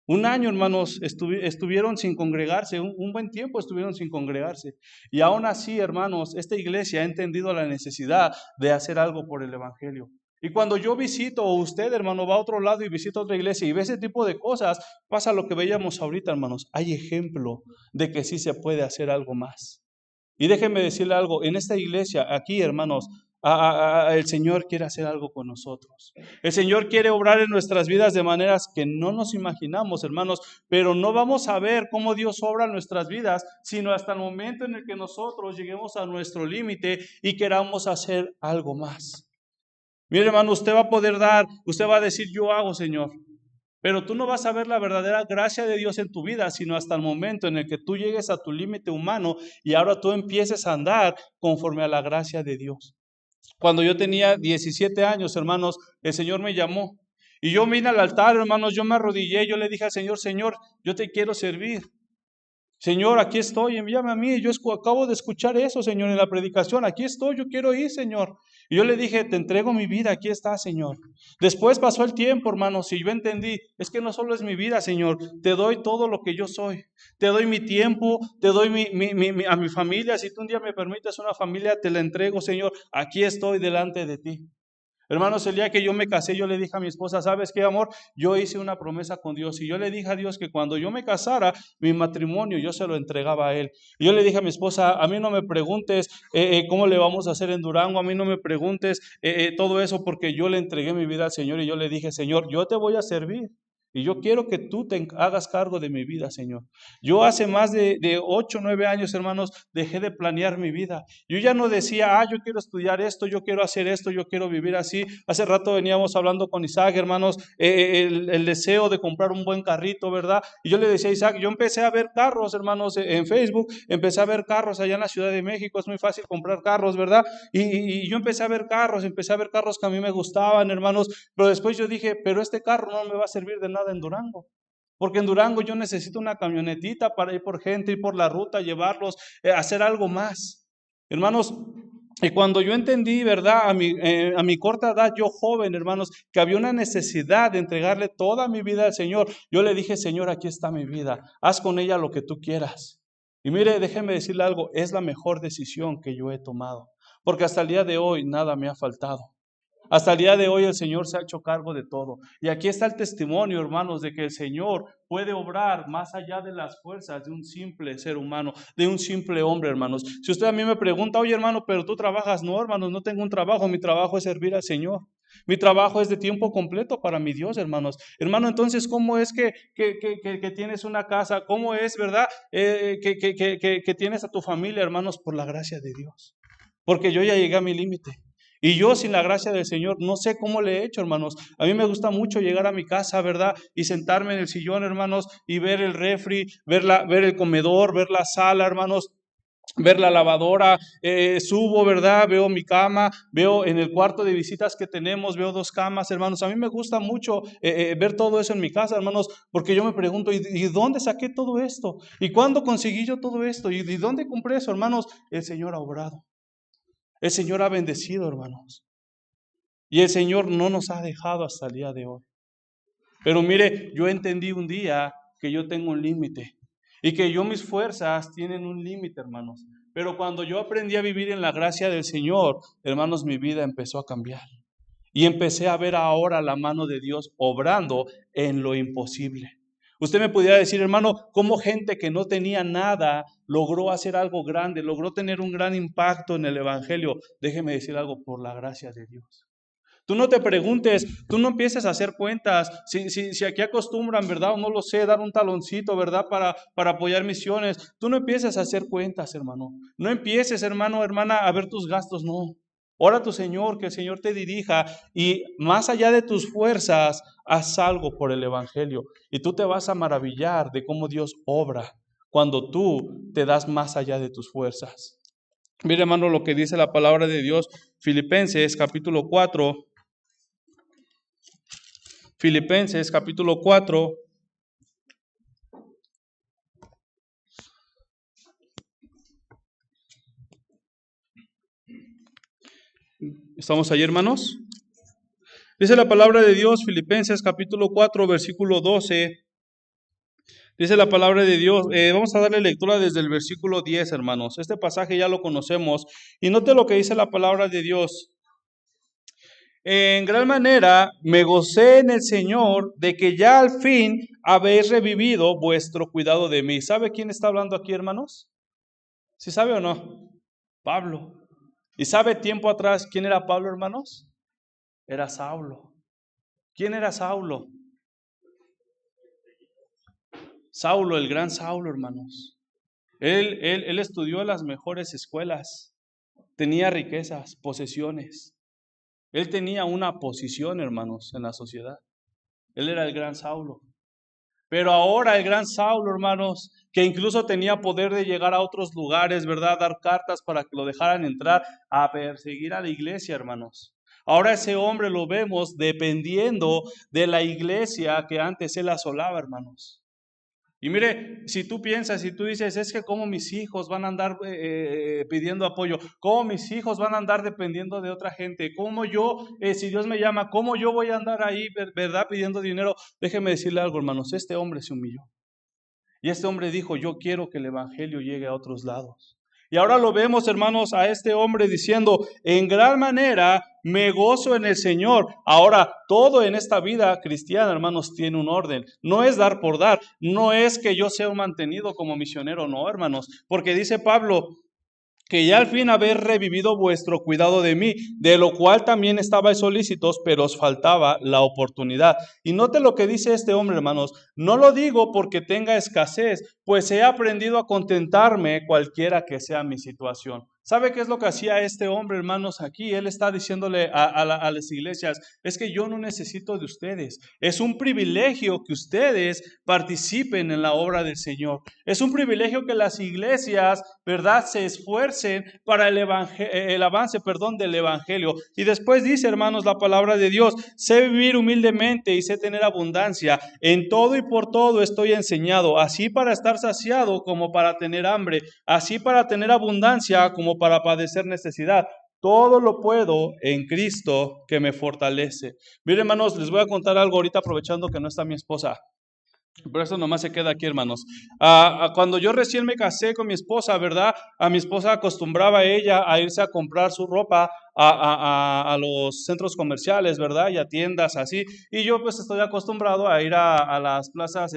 Un año, hermanos, estuvieron sin congregarse, un buen tiempo estuvieron sin congregarse. Y aún así, hermanos, esta iglesia ha entendido la necesidad de hacer algo por el evangelio. Y cuando yo visito, o usted, hermano, va a otro lado y visita otra iglesia y ve ese tipo de cosas, pasa lo que veíamos ahorita, hermanos. Hay ejemplo de que sí se puede hacer algo más. Y déjenme decirle algo, en esta iglesia, aquí, hermanos, el Señor quiere hacer algo con nosotros. El Señor quiere obrar en nuestras vidas de maneras que no nos imaginamos, hermanos, pero no vamos a ver cómo Dios obra en nuestras vidas, sino hasta el momento en el que nosotros lleguemos a nuestro límite y queramos hacer algo más. Mire, hermano, usted va a poder dar, usted va a decir, yo hago, Señor. Pero tú no vas a ver la verdadera gracia de Dios en tu vida, sino hasta el momento en el que tú llegues a tu límite humano y ahora tú empieces a andar conforme a la gracia de Dios. Cuando yo tenía 17 años, hermanos, el Señor me llamó y yo vine al altar, hermanos, yo me arrodillé, yo le dije al Señor, Señor, yo te quiero servir. Señor, aquí estoy, envíame a mí. Yo acabo de escuchar eso, Señor, en la predicación. Aquí estoy, yo quiero ir, Señor. Y yo le dije, te entrego mi vida, aquí está, Señor. Después pasó el tiempo, hermanos, y yo entendí, es que no solo es mi vida, Señor, te doy todo lo que yo soy. Te doy mi tiempo, te doy a mi familia. Si tú un día me permites una familia, te la entrego, Señor. Aquí estoy delante de ti. Hermanos, el día que yo me casé, yo le dije a mi esposa, ¿sabes qué, amor? Yo hice una promesa con Dios y yo le dije a Dios que cuando yo me casara, mi matrimonio, yo se lo entregaba a Él. Y yo le dije a mi esposa, a mí no me preguntes cómo le vamos a hacer en Durango, a mí no me preguntes todo eso porque yo le entregué mi vida al Señor y yo le dije, Señor, yo te voy a servir. Y yo quiero que tú te hagas cargo de mi vida, Señor. Yo hace más de 8 o 9 años, hermanos, dejé de planear mi vida. Yo ya no decía, yo quiero estudiar esto, yo quiero hacer esto, yo quiero vivir así. Hace rato veníamos hablando con Isaac, hermanos, el deseo de comprar un buen carrito, ¿verdad? Y yo le decía a Isaac, yo empecé a ver carros, hermanos, en Facebook, empecé a ver carros allá en la Ciudad de México, es muy fácil comprar carros, ¿verdad? Y yo empecé a ver carros que a mí me gustaban, hermanos, pero después yo dije, pero este carro no me va a servir de nada en Durango. Porque en Durango yo necesito una camionetita para ir por gente, ir por la ruta, llevarlos, hacer algo más. Hermanos, y cuando yo entendí, ¿verdad? A mi corta edad, yo joven, hermanos, que había una necesidad de entregarle toda mi vida al Señor, yo le dije, Señor, aquí está mi vida, haz con ella lo que tú quieras. Y mire, déjeme decirle algo, es la mejor decisión que yo he tomado, porque hasta el día de hoy nada me ha faltado. Hasta el día de hoy el Señor se ha hecho cargo de todo. Y aquí está el testimonio, hermanos, de que el Señor puede obrar más allá de las fuerzas de un simple ser humano, de un simple hombre, hermanos. Si usted a mí me pregunta, oye, hermano, pero tú trabajas, no, hermanos, no tengo un trabajo, mi trabajo es servir al Señor. Mi trabajo es de tiempo completo para mi Dios, hermanos. Hermano, entonces, ¿cómo es que tienes una casa? ¿Cómo es, verdad, que tienes a tu familia, hermanos? Por la gracia de Dios. Porque yo ya llegué a mi límite. Y yo sin la gracia del Señor no sé cómo le he hecho, hermanos. A mí me gusta mucho llegar a mi casa, ¿verdad? Y sentarme en el sillón, hermanos, y ver el refri, ver el comedor, ver la sala, hermanos, ver la lavadora, subo, ¿verdad? Veo mi cama, veo en el cuarto de visitas que tenemos, veo 2 camas, hermanos. A mí me gusta mucho ver todo eso en mi casa, hermanos, porque yo me pregunto, ¿y dónde saqué todo esto? ¿Y cuándo conseguí yo todo esto? ¿Y dónde compré eso, hermanos? El Señor ha obrado. El Señor ha bendecido, hermanos. Y el Señor no nos ha dejado hasta el día de hoy. Pero mire, yo entendí un día que yo tengo un límite y que mis fuerzas tienen un límite, hermanos. Pero cuando yo aprendí a vivir en la gracia del Señor, hermanos, mi vida empezó a cambiar. Y empecé a ver ahora la mano de Dios obrando en lo imposible. Usted me pudiera decir, hermano, cómo gente que no tenía nada logró hacer algo grande, logró tener un gran impacto en el Evangelio. Déjeme decir algo, por la gracia de Dios. Tú no te preguntes, tú no empieces a hacer cuentas, si aquí acostumbran, ¿verdad? O no lo sé, dar un taloncito, ¿verdad? Para apoyar misiones. Tú no empieces a hacer cuentas, hermano. No empieces, hermano, hermana, a ver tus gastos, no. Ora a tu Señor, que el Señor te dirija y más allá de tus fuerzas, haz algo por el Evangelio. Y tú te vas a maravillar de cómo Dios obra cuando tú te das más allá de tus fuerzas. Mire, hermano, lo que dice la palabra de Dios, Filipenses capítulo 4. Filipenses capítulo 4. ¿Estamos ahí, hermanos? Dice la palabra de Dios, Filipenses capítulo 4, versículo 12. Dice la palabra de Dios, vamos a darle lectura desde el versículo 10, hermanos. Este pasaje ya lo conocemos. Y note lo que dice la palabra de Dios. En gran manera me gocé en el Señor de que ya al fin habéis revivido vuestro cuidado de mí. ¿Sabe quién está hablando aquí, hermanos? ¿Sí sabe o no? Pablo. ¿Y sabe tiempo atrás quién era Pablo, hermanos? Era Saulo. ¿Quién era Saulo? Saulo, el gran Saulo, hermanos. Él estudió en las mejores escuelas. Tenía riquezas, posesiones. Él tenía una posición, hermanos, en la sociedad. Él era el gran Saulo. Pero ahora el gran Saulo, hermanos, que incluso tenía poder de llegar a otros lugares, ¿verdad? Dar cartas para que lo dejaran entrar a perseguir a la iglesia, hermanos. Ahora ese hombre lo vemos dependiendo de la iglesia que antes él asolaba, hermanos. Y mire, si tú piensas, si tú dices, es que cómo mis hijos van a andar pidiendo apoyo, cómo mis hijos van a andar dependiendo de otra gente, cómo yo, si Dios me llama, cómo yo voy a andar ahí, ¿verdad? Pidiendo dinero. Déjeme decirle algo, hermanos, este hombre se humilló. Y este hombre dijo, yo quiero que el evangelio llegue a otros lados. Y ahora lo vemos, hermanos, a este hombre diciendo, en gran manera me gozo en el Señor. Ahora, todo en esta vida cristiana, hermanos, tiene un orden. No es dar por dar. No es que yo sea un mantenido como misionero, no, hermanos. Porque dice Pablo, que ya al fin habéis revivido vuestro cuidado de mí, de lo cual también estabais solícitos, pero os faltaba la oportunidad. Y note lo que dice este hombre, hermanos, no lo digo porque tenga escasez, pues he aprendido a contentarme cualquiera que sea mi situación. ¿Sabe qué es lo que hacía este hombre, hermanos? Aquí él está diciéndole a las iglesias, es que yo no necesito de ustedes. Es un privilegio que ustedes participen en la obra del Señor. Es un privilegio que las iglesias, ¿verdad?, se esfuercen para el avance, del evangelio. Y después dice, hermanos, la palabra de Dios, sé vivir humildemente y sé tener abundancia. En todo y por todo estoy enseñado, así para estar saciado como para tener hambre, así para tener abundancia como para padecer necesidad. Todo lo puedo en Cristo que me fortalece. Miren, hermanos, les voy a contar algo ahorita aprovechando que no está mi esposa. Por eso nomás se queda aquí, hermanos. Cuando yo recién me casé con mi esposa, ¿verdad? A mi esposa acostumbraba ella a irse a comprar su ropa a los centros comerciales, ¿verdad? Y a tiendas así. Y yo pues estoy acostumbrado a ir a las plazas,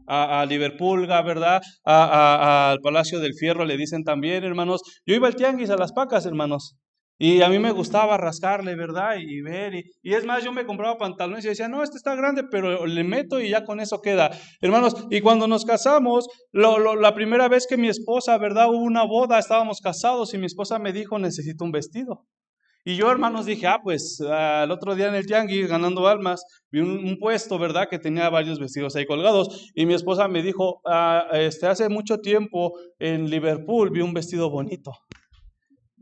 a Liverpool, ¿verdad? Al Palacio del Fierro le dicen también, hermanos. Yo iba al tianguis, a las Pacas, hermanos. Y a mí me gustaba rascarle, ¿verdad? Y ver, y es más, yo me compraba pantalones y decía, no, este está grande, pero le meto y ya con eso queda. Hermanos, y cuando nos casamos, la primera vez que mi esposa, ¿verdad? Hubo una boda, estábamos casados y mi esposa me dijo, necesito un vestido. Y yo, hermanos, dije, pues el otro día en el tianguis, ganando almas, vi un puesto, ¿verdad? Que tenía varios vestidos ahí colgados. Y mi esposa me dijo, hace mucho tiempo en Liverpool vi un vestido bonito.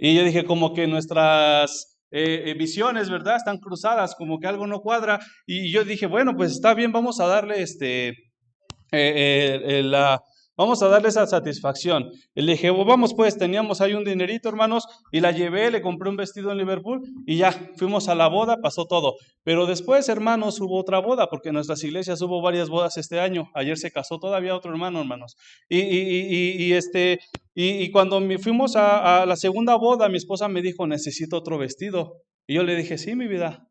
Y yo dije, como que nuestras visiones, ¿verdad?, están cruzadas, como que algo no cuadra. Y yo dije, bueno, pues está bien, vamos a darle vamos a darle esa satisfacción. Y le dije, vamos pues, teníamos ahí un dinerito, hermanos, y la llevé, le compré un vestido en Liverpool y ya, fuimos a la boda, pasó todo. Pero después, hermanos, hubo otra boda, porque en nuestras iglesias hubo varias bodas este año. Ayer se casó todavía otro hermano, hermanos. Y cuando fuimos a la segunda boda, mi esposa me dijo, necesito otro vestido. Y yo le dije, sí, mi vida.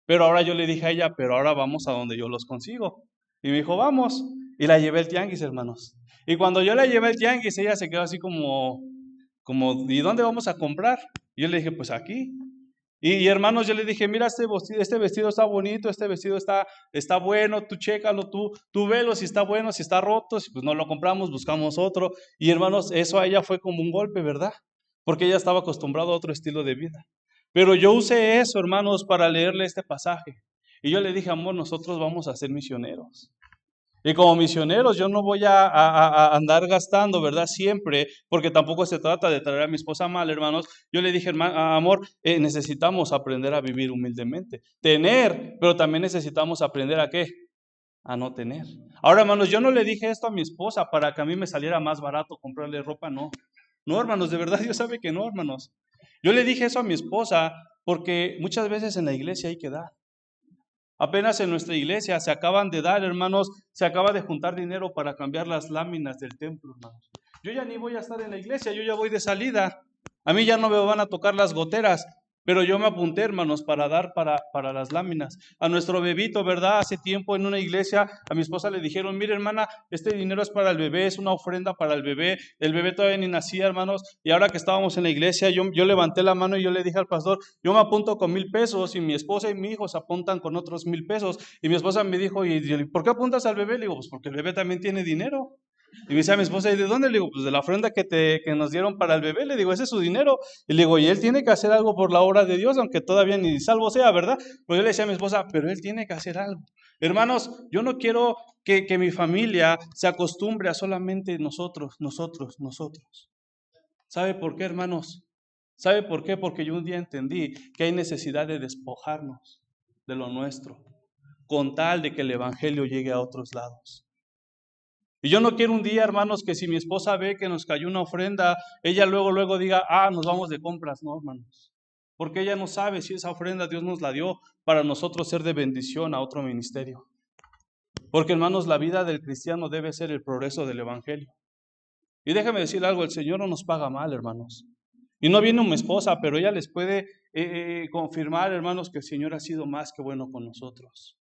Pero ahora yo le dije a ella, pero ahora vamos a donde yo los consigo. Y me dijo, vamos. Y la llevé al tianguis, hermanos. Y cuando yo la llevé al tianguis, ella se quedó así como, ¿y dónde vamos a comprar? Y yo le dije, pues aquí. Y hermanos, yo le dije, mira, este vestido está bonito, este vestido está bueno, tú chécalo, tú velo si está bueno, si está roto, si pues no lo compramos, buscamos otro. Y hermanos, eso a ella fue como un golpe, ¿verdad? Porque ella estaba acostumbrada a otro estilo de vida. Pero yo usé eso, hermanos, para leerle este pasaje. Y yo le dije, amor, nosotros vamos a ser misioneros. Y como misioneros yo no voy a andar gastando, ¿verdad? Siempre, porque tampoco se trata de traer a mi esposa mal, hermanos. Yo le dije, amor, necesitamos aprender a vivir humildemente. Tener, pero también necesitamos aprender ¿a qué? A no tener. Ahora, hermanos, yo no le dije esto a mi esposa para que a mí me saliera más barato comprarle ropa, no. No, hermanos, de verdad Dios sabe que no, hermanos. Yo le dije eso a mi esposa porque muchas veces en la iglesia hay que dar. Apenas en nuestra iglesia se acaban de dar, hermanos, se acaba de juntar dinero para cambiar las láminas del templo, hermanos. Yo ya ni voy a estar en la iglesia, yo ya voy de salida. A mí ya no me van a tocar las goteras, pero yo me apunté, hermanos, para dar para las láminas. A nuestro bebito, ¿verdad? Hace tiempo en una iglesia, a mi esposa le dijeron, mire, hermana, este dinero es para el bebé, es una ofrenda para el bebé todavía ni nacía, hermanos, y ahora que estábamos en la iglesia, yo levanté la mano y yo le dije al pastor, yo me apunto con 1,000 pesos, y mi esposa y mi hijo se apuntan con otros 1,000 pesos, y mi esposa me dijo, ¿y por qué apuntas al bebé? Le digo, pues porque el bebé también tiene dinero. Y me dice a mi esposa, ¿y de dónde? Le digo, pues de la ofrenda que nos dieron para el bebé. Le digo, ese es su dinero. Y le digo, y él tiene que hacer algo por la obra de Dios, aunque todavía ni salvo sea, ¿verdad? Pues yo le decía a mi esposa, pero él tiene que hacer algo. Hermanos, yo no quiero que mi familia se acostumbre a solamente nosotros. ¿Sabe por qué, hermanos? ¿Sabe por qué? Porque yo un día entendí que hay necesidad de despojarnos de lo nuestro, con tal de que el evangelio llegue a otros lados. Y yo no quiero un día, hermanos, que si mi esposa ve que nos cayó una ofrenda, ella luego diga, nos vamos de compras. No, hermanos. Porque ella no sabe si esa ofrenda Dios nos la dio para nosotros ser de bendición a otro ministerio. Porque, hermanos, la vida del cristiano debe ser el progreso del evangelio. Y déjame decir algo, el Señor no nos paga mal, hermanos. Y no viene una esposa, pero ella les puede confirmar, hermanos, que el Señor ha sido más que bueno con nosotros.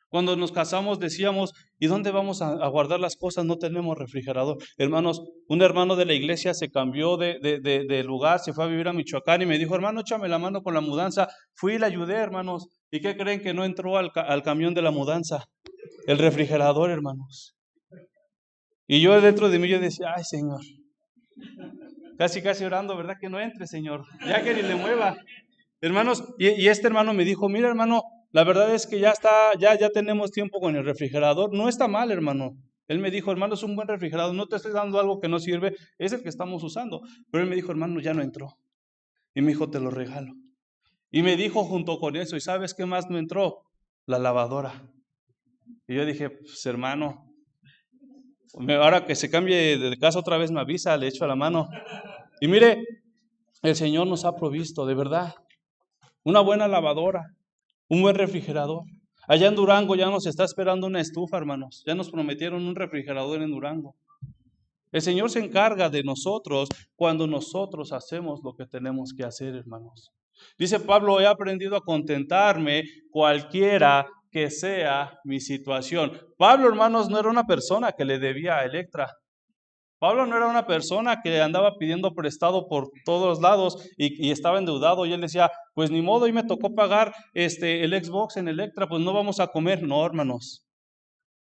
Cuando nos casamos decíamos, ¿y dónde vamos a guardar las cosas? No tenemos refrigerador. Hermanos, un hermano de la iglesia se cambió de lugar, se fue a vivir a Michoacán y me dijo, hermano, échame la mano con la mudanza. Fui y le ayudé, hermanos. ¿Y qué creen que no entró al camión de la mudanza? El refrigerador, hermanos. Y yo dentro de mí yo decía, ay, Señor. casi orando, ¿verdad? Que no entre, Señor, ya que ni le mueva. Hermanos, y este hermano me dijo, mira, hermano, la verdad es que ya tenemos tiempo con el refrigerador. No está mal, hermano. Él me dijo, hermano, es un buen refrigerador, no te estoy dando algo que no sirve, es el que estamos usando. Pero él me dijo, hermano, ya no entró. Y me dijo, te lo regalo. Y me dijo junto con eso, ¿y sabes qué más no entró? La lavadora. Y yo dije, pues hermano, ahora que se cambie de casa otra vez me avisa, le echo a la mano. Y mire, el Señor nos ha provisto, de verdad, una buena lavadora, un buen refrigerador. Allá en Durango ya nos está esperando una estufa, hermanos. Ya nos prometieron un refrigerador en Durango. El Señor se encarga de nosotros cuando nosotros hacemos lo que tenemos que hacer, hermanos. Dice Pablo, he aprendido a contentarme cualquiera que sea mi situación. Pablo, hermanos, no era una persona que le debía a Electra. Pablo no era una persona que andaba pidiendo prestado por todos lados y estaba endeudado y él decía, pues ni modo, hoy me tocó pagar el Xbox en Electra, pues no vamos a comer. No, hermanos.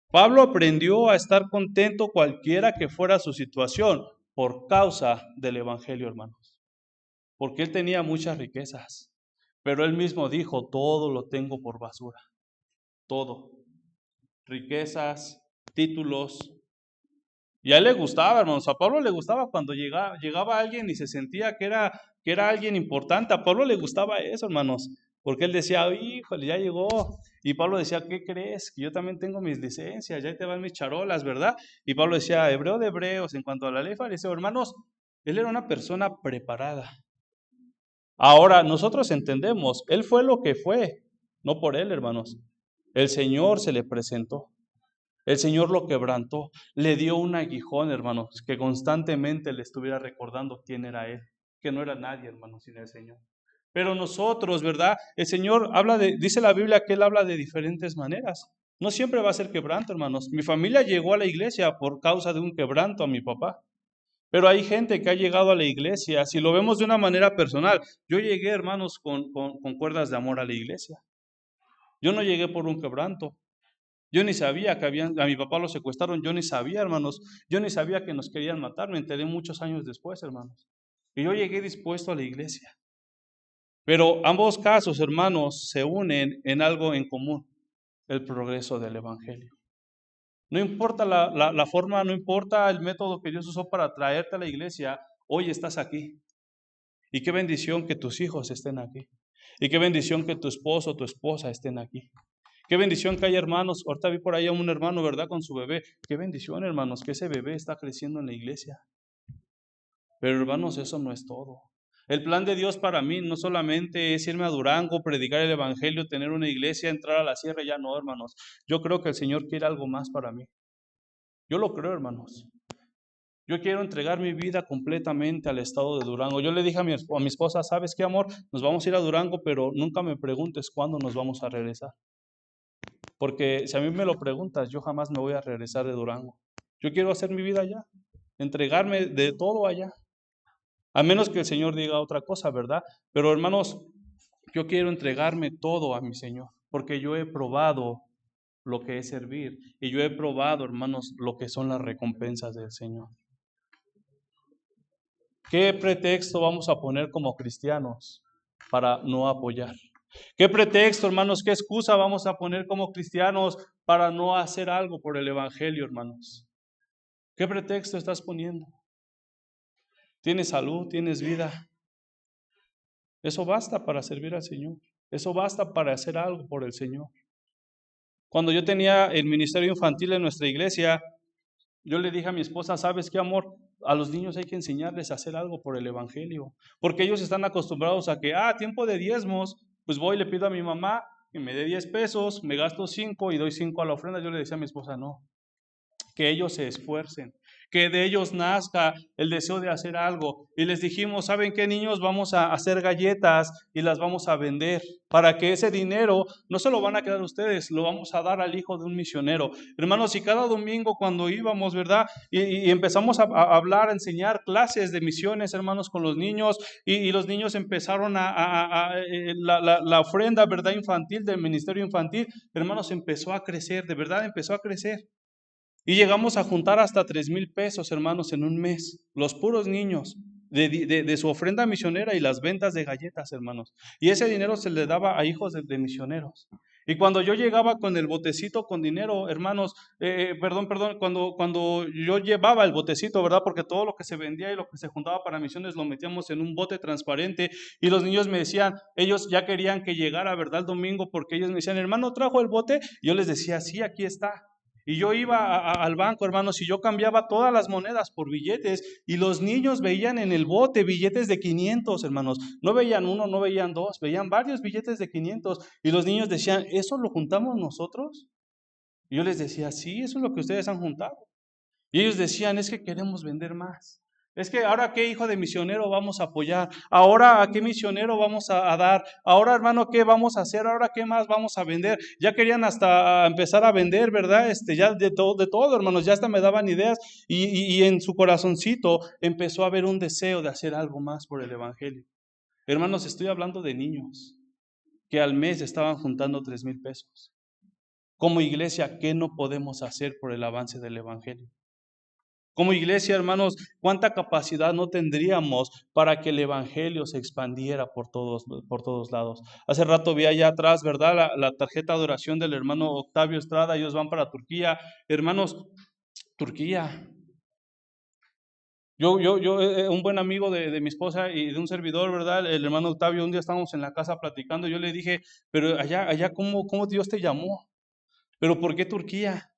Pablo aprendió a estar contento cualquiera que fuera su situación por causa del Evangelio, hermanos. Porque él tenía muchas riquezas, pero él mismo dijo, todo lo tengo por basura. Todo. Riquezas, títulos. Y a él le gustaba, hermanos. A Pablo le gustaba cuando llegaba alguien y se sentía que era alguien importante. A Pablo le gustaba eso, hermanos. Porque él decía, híjole, ya llegó. Y Pablo decía, ¿qué crees? Que yo también tengo mis licencias, ya te van mis charolas, ¿verdad? Y Pablo decía, hebreo de hebreos, en cuanto a la ley fariseo, hermanos, él era una persona preparada. Ahora, nosotros entendemos, él fue lo que fue, no por él, hermanos. El Señor se le presentó. El Señor lo quebrantó, le dio un aguijón, hermanos, que constantemente le estuviera recordando quién era Él, que no era nadie, hermanos, sin el Señor. Pero nosotros, ¿verdad? El Señor dice la Biblia que Él habla de diferentes maneras. No siempre va a ser quebranto, hermanos. Mi familia llegó a la iglesia por causa de un quebranto a mi papá. Pero hay gente que ha llegado a la iglesia, si lo vemos de una manera personal. Yo llegué, hermanos, con cuerdas de amor a la iglesia. Yo no llegué por un quebranto. Yo ni sabía que a mi papá lo secuestraron, yo ni sabía, hermanos, yo ni sabía que nos querían matar, me enteré muchos años después, hermanos. Y yo llegué dispuesto a la iglesia. Pero ambos casos, hermanos, se unen en algo en común, el progreso del Evangelio. No importa la forma, no importa el método que Dios usó para traerte a la iglesia, hoy estás aquí. Y qué bendición que tus hijos estén aquí. Y qué bendición que tu esposo o tu esposa estén aquí. Qué bendición que hay hermanos. Ahorita vi por ahí a un hermano, ¿verdad? Con su bebé. Qué bendición, hermanos, que ese bebé está creciendo en la iglesia. Pero, hermanos, eso no es todo. El plan de Dios para mí no solamente es irme a Durango, predicar el evangelio, tener una iglesia, entrar a la sierra, ya no, hermanos. Yo creo que el Señor quiere algo más para mí. Yo lo creo, hermanos. Yo quiero entregar mi vida completamente al estado de Durango. Yo le dije a mi esposa, ¿sabes qué, amor? Nos vamos a ir a Durango, pero nunca me preguntes cuándo nos vamos a regresar. Porque si a mí me lo preguntas, yo jamás me voy a regresar de Durango. Yo quiero hacer mi vida allá, entregarme de todo allá. A menos que el Señor diga otra cosa, ¿verdad? Pero hermanos, yo quiero entregarme todo a mi Señor, porque yo he probado lo que es servir. Y yo he probado, hermanos, lo que son las recompensas del Señor. ¿Qué pretexto vamos a poner como cristianos para no apoyar? ¿Qué pretexto, hermanos, qué excusa vamos a poner como cristianos para no hacer algo por el evangelio, hermanos? ¿Qué pretexto estás poniendo? ¿Tienes salud? ¿Tienes vida? Eso basta para servir al Señor. Eso basta para hacer algo por el Señor. Cuando yo tenía el ministerio infantil en nuestra iglesia, yo le dije a mi esposa, ¿sabes qué, amor? A los niños hay que enseñarles a hacer algo por el evangelio, porque ellos están acostumbrados a que, tiempo de diezmos, pues voy y le pido a mi mamá que me dé 10 pesos, me gasto 5 y doy 5 a la ofrenda. Yo le decía a mi esposa, no, que ellos se esfuercen, que de ellos nazca el deseo de hacer algo. Y les dijimos, ¿saben qué, niños? Vamos a hacer galletas y las vamos a vender, para que ese dinero no se lo van a quedar ustedes, lo vamos a dar al hijo de un misionero. Hermanos, y cada domingo cuando íbamos, ¿verdad? Y empezamos a hablar, a enseñar clases de misiones, hermanos, con los niños, y los niños empezaron la ofrenda, ¿verdad? Infantil, del ministerio infantil, hermanos, empezó a crecer, de verdad empezó a crecer. Y llegamos a juntar hasta 3,000 pesos, hermanos, en un mes, los puros niños. de su ofrenda misionera y las ventas de galletas, hermanos. Y ese dinero se le daba a hijos de misioneros. Y cuando yo llegaba con el botecito con dinero, hermanos, cuando yo llevaba el botecito, ¿verdad? Porque todo lo que se vendía y lo que se juntaba para misiones lo metíamos en un bote transparente y los niños me decían, ellos ya querían que llegara, ¿verdad? El domingo, porque ellos me decían, hermano, ¿trajo el bote? Y yo les decía, sí, aquí está. Y yo iba al banco, hermanos, y yo cambiaba todas las monedas por billetes y los niños veían en el bote billetes de 500, hermanos. No veían uno, no veían dos, veían varios billetes de 500 y los niños decían, ¿eso lo juntamos nosotros? Y yo les decía, sí, eso es lo que ustedes han juntado. Y ellos decían, es que queremos vender más. Es que ahora qué hijo de misionero vamos a apoyar, ahora a qué misionero vamos a dar, ahora hermano qué vamos a hacer, ahora qué más vamos a vender. Ya querían hasta empezar a vender, ¿verdad? Ya de todo, hermanos, ya hasta me daban ideas y en su corazoncito empezó a haber un deseo de hacer algo más por el evangelio. Hermanos, estoy hablando de niños que al mes estaban juntando 3,000 pesos. Como iglesia, ¿qué no podemos hacer por el avance del evangelio? Como iglesia, hermanos, ¿cuánta capacidad no tendríamos para que el evangelio se expandiera por todos lados? Hace rato vi allá atrás, ¿verdad? La tarjeta de oración del hermano Octavio Estrada, ellos van para Turquía. Hermanos, Turquía. Un buen amigo de mi esposa y de un servidor, ¿verdad? El hermano Octavio, un día estábamos en la casa platicando, yo le dije, pero allá ¿cómo Dios te llamó? ¿Pero por qué Turquía?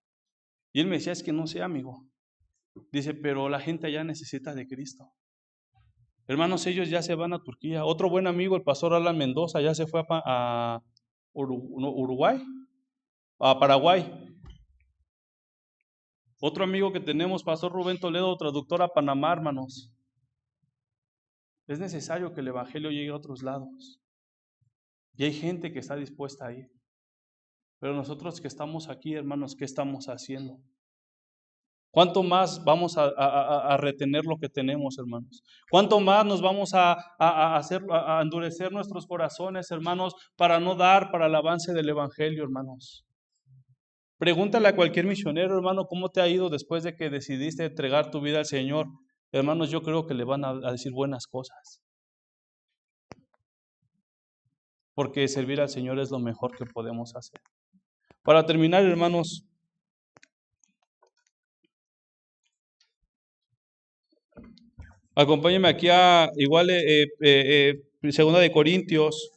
Y él me decía, es que no sé, amigo. Dice, pero la gente allá necesita de Cristo. Hermanos, ellos ya se van a Turquía. Otro buen amigo, el pastor Alan Mendoza, ya se fue a Uruguay, a Paraguay. Otro amigo que tenemos, pastor Rubén Toledo, traductor a Panamá, hermanos. Es necesario que el evangelio llegue a otros lados. Y hay gente que está dispuesta a ir. Pero nosotros que estamos aquí, hermanos, ¿qué estamos haciendo? ¿Cuánto más vamos a retener lo que tenemos, hermanos? ¿Cuánto más nos vamos a endurecer nuestros corazones, hermanos, para no dar para el avance del evangelio, hermanos? Pregúntale a cualquier misionero, hermano, ¿cómo te ha ido después de que decidiste entregar tu vida al Señor? Hermanos, yo creo que le van a decir buenas cosas. Porque servir al Señor es lo mejor que podemos hacer. Para terminar, hermanos, acompáñenme aquí a igual Segunda de Corintios,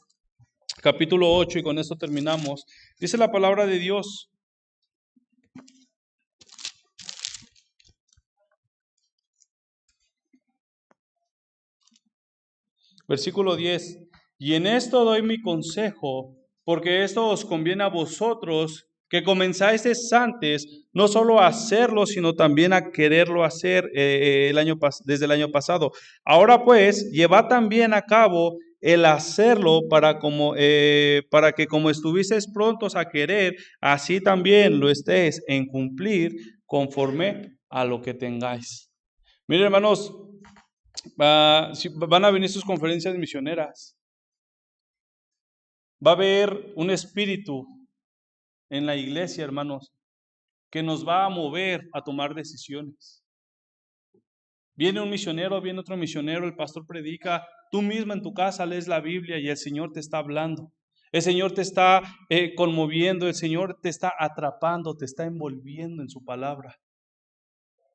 capítulo 8, y con esto terminamos. Dice la palabra de Dios. Versículo 10. Y en esto doy mi consejo, porque esto os conviene a vosotros, que comenzáis antes, no solo a hacerlo, sino también a quererlo hacer desde el año pasado. Ahora pues, llevad también a cabo el hacerlo para que como estuvisteis prontos a querer, así también lo estéis en cumplir conforme a lo que tengáis. Miren, hermanos, van a venir sus conferencias misioneras. Va a haber un espíritu en la iglesia, hermanos, que nos va a mover a tomar decisiones. Viene un misionero, viene otro misionero, el pastor predica, tú mismo en tu casa lees la Biblia y el Señor te está hablando. El Señor te está conmoviendo, el Señor te está atrapando, te está envolviendo en su palabra.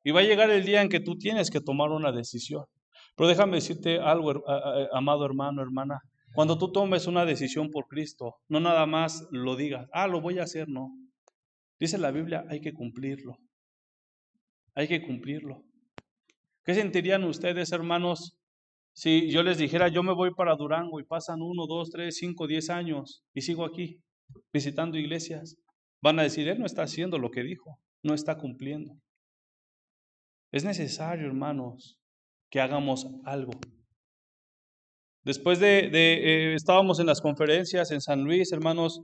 Y va a llegar el día en que tú tienes que tomar una decisión. Pero déjame decirte algo, amado hermano, hermana. Cuando tú tomes una decisión por Cristo, no nada más lo digas, lo voy a hacer, no. Dice la Biblia, hay que cumplirlo. Hay que cumplirlo. ¿Qué sentirían ustedes, hermanos, si yo les dijera, yo me voy para Durango y pasan 1, 2, 3, 5, 10 años y sigo aquí visitando iglesias? Van a decir, él no está haciendo lo que dijo, no está cumpliendo. Es necesario, hermanos, que hagamos algo. Después estábamos en las conferencias en San Luis, hermanos,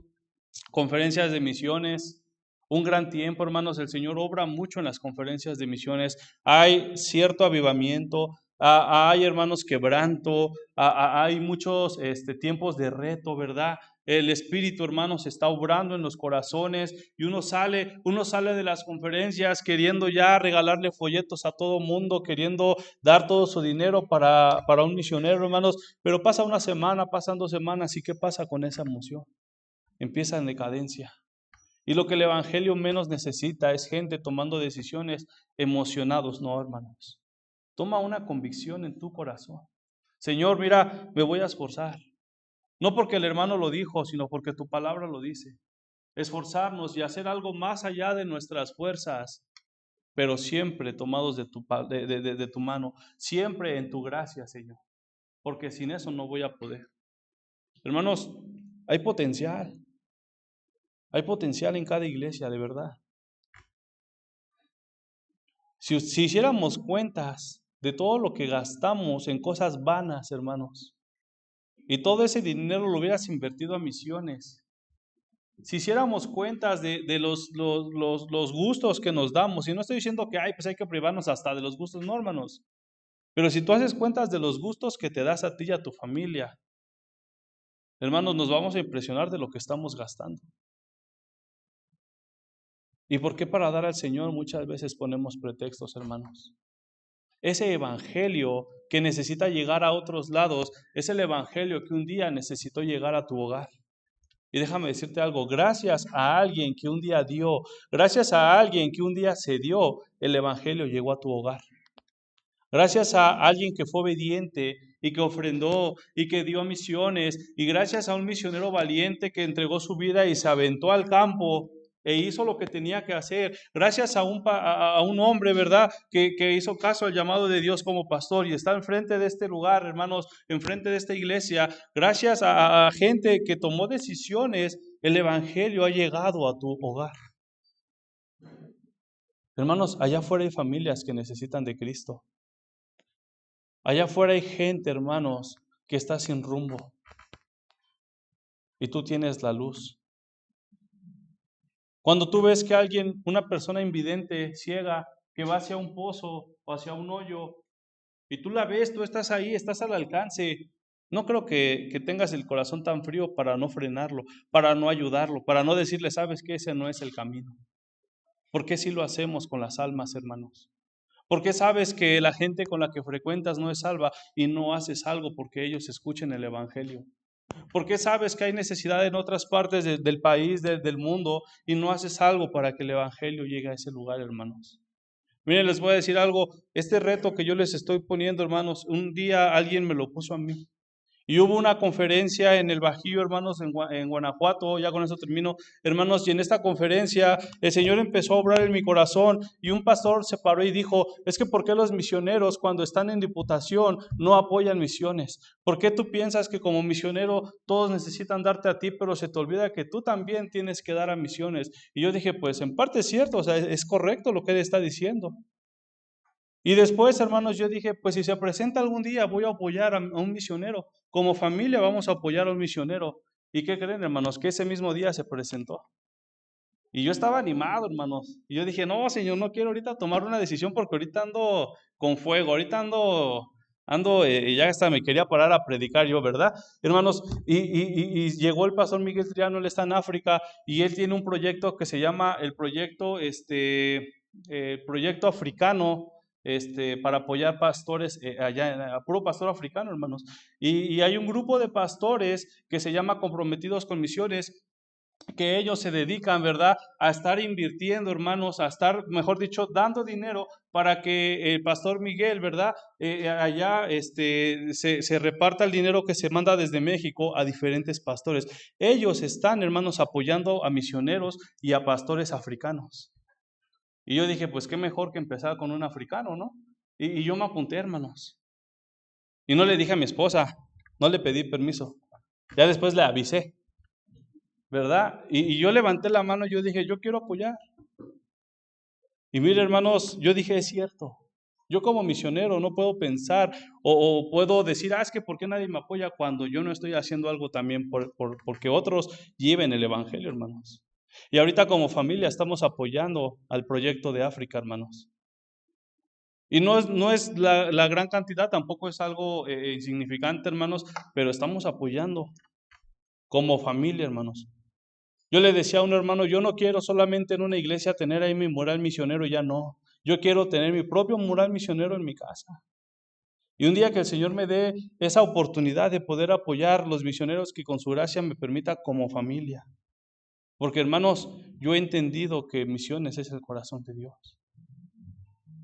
conferencias de misiones, un gran tiempo, hermanos, el Señor obra mucho en las conferencias de misiones, hay cierto avivamiento, hay, hermanos, quebranto, hay muchos tiempos de reto, ¿verdad? el Espíritu, hermanos, está obrando en los corazones y uno sale de las conferencias queriendo ya regalarle folletos a todo mundo, queriendo dar todo su dinero para un misionero, hermanos, pero pasa una semana, pasan 2 semanas, ¿y qué pasa con esa emoción? Empieza en decadencia. Y lo que el Evangelio menos necesita es gente tomando decisiones emocionados, no, hermanos. Toma una convicción en tu corazón. Señor, mira, me voy a esforzar. No porque el hermano lo dijo, sino porque tu palabra lo dice. Esforzarnos y hacer algo más allá de nuestras fuerzas, pero siempre tomados de tu mano, siempre en tu gracia, Señor. Porque sin eso no voy a poder. Hermanos, hay potencial. Hay potencial en cada iglesia, de verdad. Si hiciéramos cuentas de todo lo que gastamos en cosas vanas, hermanos, y todo ese dinero lo hubieras invertido a misiones, si hiciéramos cuentas de los gustos que nos damos, y no estoy diciendo que pues hay que privarnos hasta de los gustos, no, hermanos, pero si tú haces cuentas de los gustos que te das a ti y a tu familia, hermanos, nos vamos a impresionar de lo que estamos gastando. ¿Y por qué para dar al Señor muchas veces ponemos pretextos, hermanos? Ese evangelio que necesita llegar a otros lados es el evangelio que un día necesitó llegar a tu hogar. Y déjame decirte algo, gracias a alguien que un día dio, gracias a alguien que un día se dio, el evangelio llegó a tu hogar. Gracias a alguien que fue obediente y que ofrendó y que dio misiones, y gracias a un misionero valiente que entregó su vida y se aventó al campo e hizo lo que tenía que hacer. Gracias a un hombre, ¿verdad?, que hizo caso al llamado de Dios como pastor y está enfrente de este lugar, hermanos, enfrente de esta iglesia. Gracias a gente que tomó decisiones, el evangelio ha llegado a tu hogar. Hermanos, allá afuera hay familias que necesitan de Cristo. Allá afuera hay gente, hermanos, que está sin rumbo. Y tú tienes la luz. Cuando tú ves que alguien, una persona invidente, ciega, que va hacia un pozo o hacia un hoyo, y tú la ves, tú estás ahí, estás al alcance, no creo que tengas el corazón tan frío para no frenarlo, para no ayudarlo, para no decirle, sabes que ese no es el camino. ¿Por qué si lo hacemos con las almas, hermanos? ¿Por qué sabes que la gente con la que frecuentas no es salva y no haces algo porque ellos escuchen el evangelio? ¿Por qué sabes que hay necesidad en otras partes del país, del mundo, y no haces algo para que el evangelio llegue a ese lugar, hermanos? Miren, les voy a decir algo, este reto que yo les estoy poniendo, hermanos, un día alguien me lo puso a mí. Y hubo una conferencia en el Bajío, hermanos, en Guanajuato, ya con eso termino, hermanos, y en esta conferencia el Señor empezó a obrar en mi corazón y un pastor se paró y dijo, es que ¿por qué los misioneros cuando están en diputación no apoyan misiones? ¿Por qué tú piensas que como misionero todos necesitan darte a ti, pero se te olvida que tú también tienes que dar a misiones? Y yo dije, pues en parte es cierto, o sea, es correcto lo que él está diciendo. Y después, hermanos, yo dije, pues si se presenta algún día, voy a apoyar a un misionero. Como familia vamos a apoyar a un misionero. ¿Y qué creen, hermanos? Que ese mismo día se presentó. Y yo estaba animado, hermanos. Y yo dije, no, Señor, no quiero ahorita tomar una decisión porque ahorita ando con fuego, ahorita ya hasta me quería parar a predicar yo, ¿verdad? Hermanos, y llegó el pastor Miguel Triano, él está en África y él tiene un proyecto que se llama el proyecto africano, para apoyar pastores allá, puro pastor africano, hermanos. Y hay un grupo de pastores que se llama Comprometidos con Misiones, que ellos se dedican, ¿verdad?, a estar invirtiendo, hermanos, a estar, mejor dicho, dando dinero para que el pastor Miguel, ¿verdad?, allá se reparta el dinero que se manda desde México a diferentes pastores. Ellos están, hermanos, apoyando a misioneros y a pastores africanos. Y yo dije, pues qué mejor que empezar con un africano, ¿no? Y yo me apunté, hermanos. Y no le dije a mi esposa, no le pedí permiso. Ya después le avisé, ¿verdad? Y yo levanté la mano y yo dije, yo quiero apoyar. Y mire, hermanos, yo dije, es cierto. Yo como misionero no puedo pensar o puedo decir, es que ¿por qué nadie me apoya cuando yo no estoy haciendo algo también porque otros lleven el evangelio, hermanos? Y ahorita como familia estamos apoyando al proyecto de África, hermanos. Y no es la gran cantidad, tampoco es algo insignificante, hermanos, pero estamos apoyando. como familia, hermanos. Yo le decía a un hermano, yo no quiero solamente en una iglesia tener ahí mi mural misionero, ya no. Yo quiero tener mi propio mural misionero en mi casa. Y un día que el Señor me dé esa oportunidad de poder apoyar los misioneros que con su gracia me permita como familia. Porque hermanos, yo he entendido que misiones es el corazón de Dios.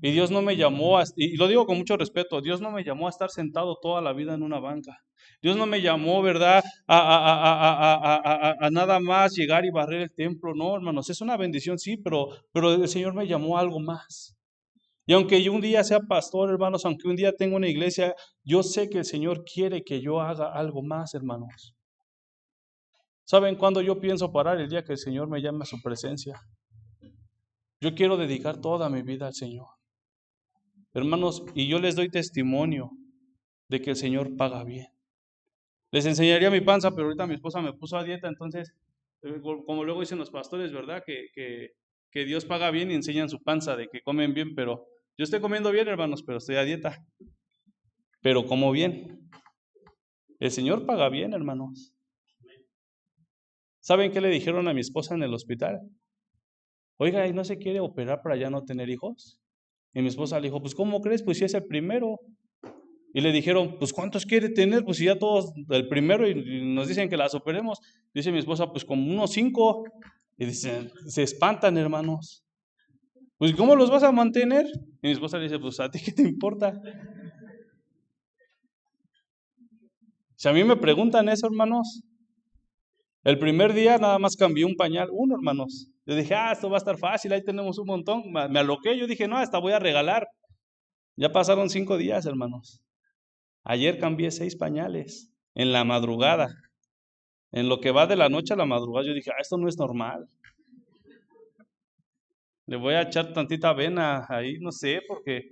Y Dios no me llamó, y lo digo con mucho respeto, Dios no me llamó a estar sentado toda la vida en una banca. Dios no me llamó, ¿verdad?, a nada más llegar y barrer el templo. No, hermanos, es una bendición, sí, pero el Señor me llamó a algo más. Y aunque yo un día sea pastor, hermanos, aunque un día tenga una iglesia, yo sé que el Señor quiere que yo haga algo más, hermanos. ¿Saben cuándo yo pienso parar? El día que el Señor me llame a su presencia. Yo quiero dedicar toda mi vida al Señor. Hermanos, y yo les doy testimonio de que el Señor paga bien. Les enseñaría mi panza, pero ahorita mi esposa me puso a dieta, entonces, como luego dicen los pastores, ¿verdad? Que Dios paga bien y enseñan su panza, de que comen bien, pero yo estoy comiendo bien, hermanos, pero estoy a dieta. Pero como bien. El Señor paga bien, hermanos. ¿Saben qué le dijeron a mi esposa en el hospital? Oiga, ¿y no se quiere operar para ya no tener hijos? Y mi esposa le dijo, pues ¿cómo crees? Pues si es el primero. Y le dijeron, pues ¿cuántos quiere tener? Pues si ya todos el primero y nos dicen que las operemos. Dice mi esposa, pues como unos 5. Y dicen, se espantan, hermanos. Pues ¿cómo los vas a mantener? Y mi esposa le dice, pues ¿a ti qué te importa? Si a mí me preguntan eso, hermanos, el primer día nada más cambié un pañal, uno, hermanos. Yo dije, esto va a estar fácil, ahí tenemos un montón. Me aloqué, yo dije, no, hasta voy a regalar. Ya pasaron 5 días, hermanos. Ayer cambié 6 pañales en la madrugada. En lo que va de la noche a la madrugada, yo dije, esto no es normal. Le voy a echar tantita avena ahí, no sé, porque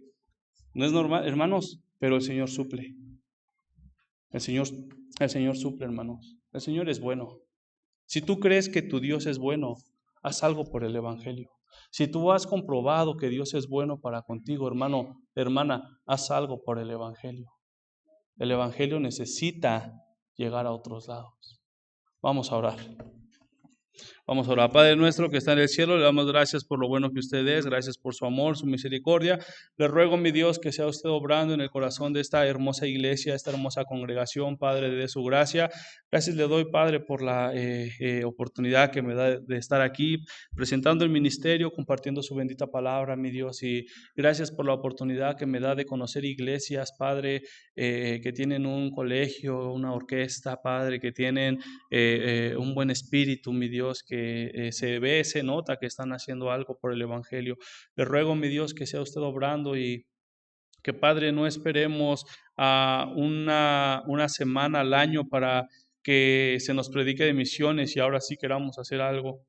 no es normal, hermanos, pero el Señor suple. El Señor suple, hermanos. El Señor es bueno. Si tú crees que tu Dios es bueno, haz algo por el Evangelio. Si tú has comprobado que Dios es bueno para contigo, hermano, hermana, haz algo por el Evangelio. El Evangelio necesita llegar a otros lados. Vamos a orar. Vamos a orar. Padre nuestro que está en el cielo, le damos gracias por lo bueno que usted es, gracias por su amor, su misericordia. Le ruego, mi Dios, que sea usted obrando en el corazón de esta hermosa iglesia, esta hermosa congregación, Padre, de su gracia. Gracias le doy, Padre, por la oportunidad que me da de estar aquí, presentando el ministerio, compartiendo su bendita palabra, mi Dios, y gracias por la oportunidad que me da de conocer iglesias, Padre, que tienen un colegio, una orquesta, Padre, que tienen un buen espíritu, mi Dios, que se ve, se nota que están haciendo algo por el Evangelio. Le ruego, mi Dios, que sea usted obrando y que, Padre, no esperemos a una semana al año para que se nos predique de misiones y ahora sí queramos hacer algo,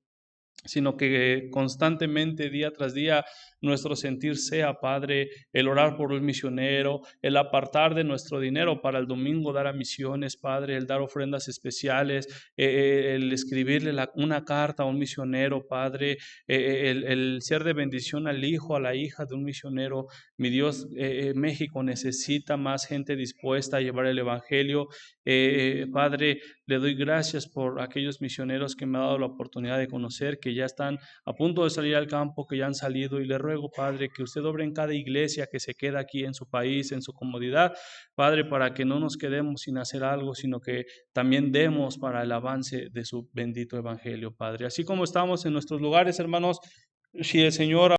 sino que constantemente, día tras día, nuestro sentir sea, Padre, el orar por un misionero, el apartar de nuestro dinero para el domingo dar a misiones, Padre, el dar ofrendas especiales, el escribirle una carta a un misionero, Padre, el ser de bendición al hijo, a la hija de un misionero. Mi Dios, México necesita más gente dispuesta a llevar el Evangelio. Padre, le doy gracias por aquellos misioneros que me ha dado la oportunidad de conocer, que ya están a punto de salir al campo, que ya han salido, y le ruego, Padre, que usted obre en cada iglesia que se queda aquí en su país, en su comodidad, Padre, para que no nos quedemos sin hacer algo, sino que también demos para el avance de su bendito Evangelio, Padre. Así como estamos en nuestros lugares, hermanos, si el Señor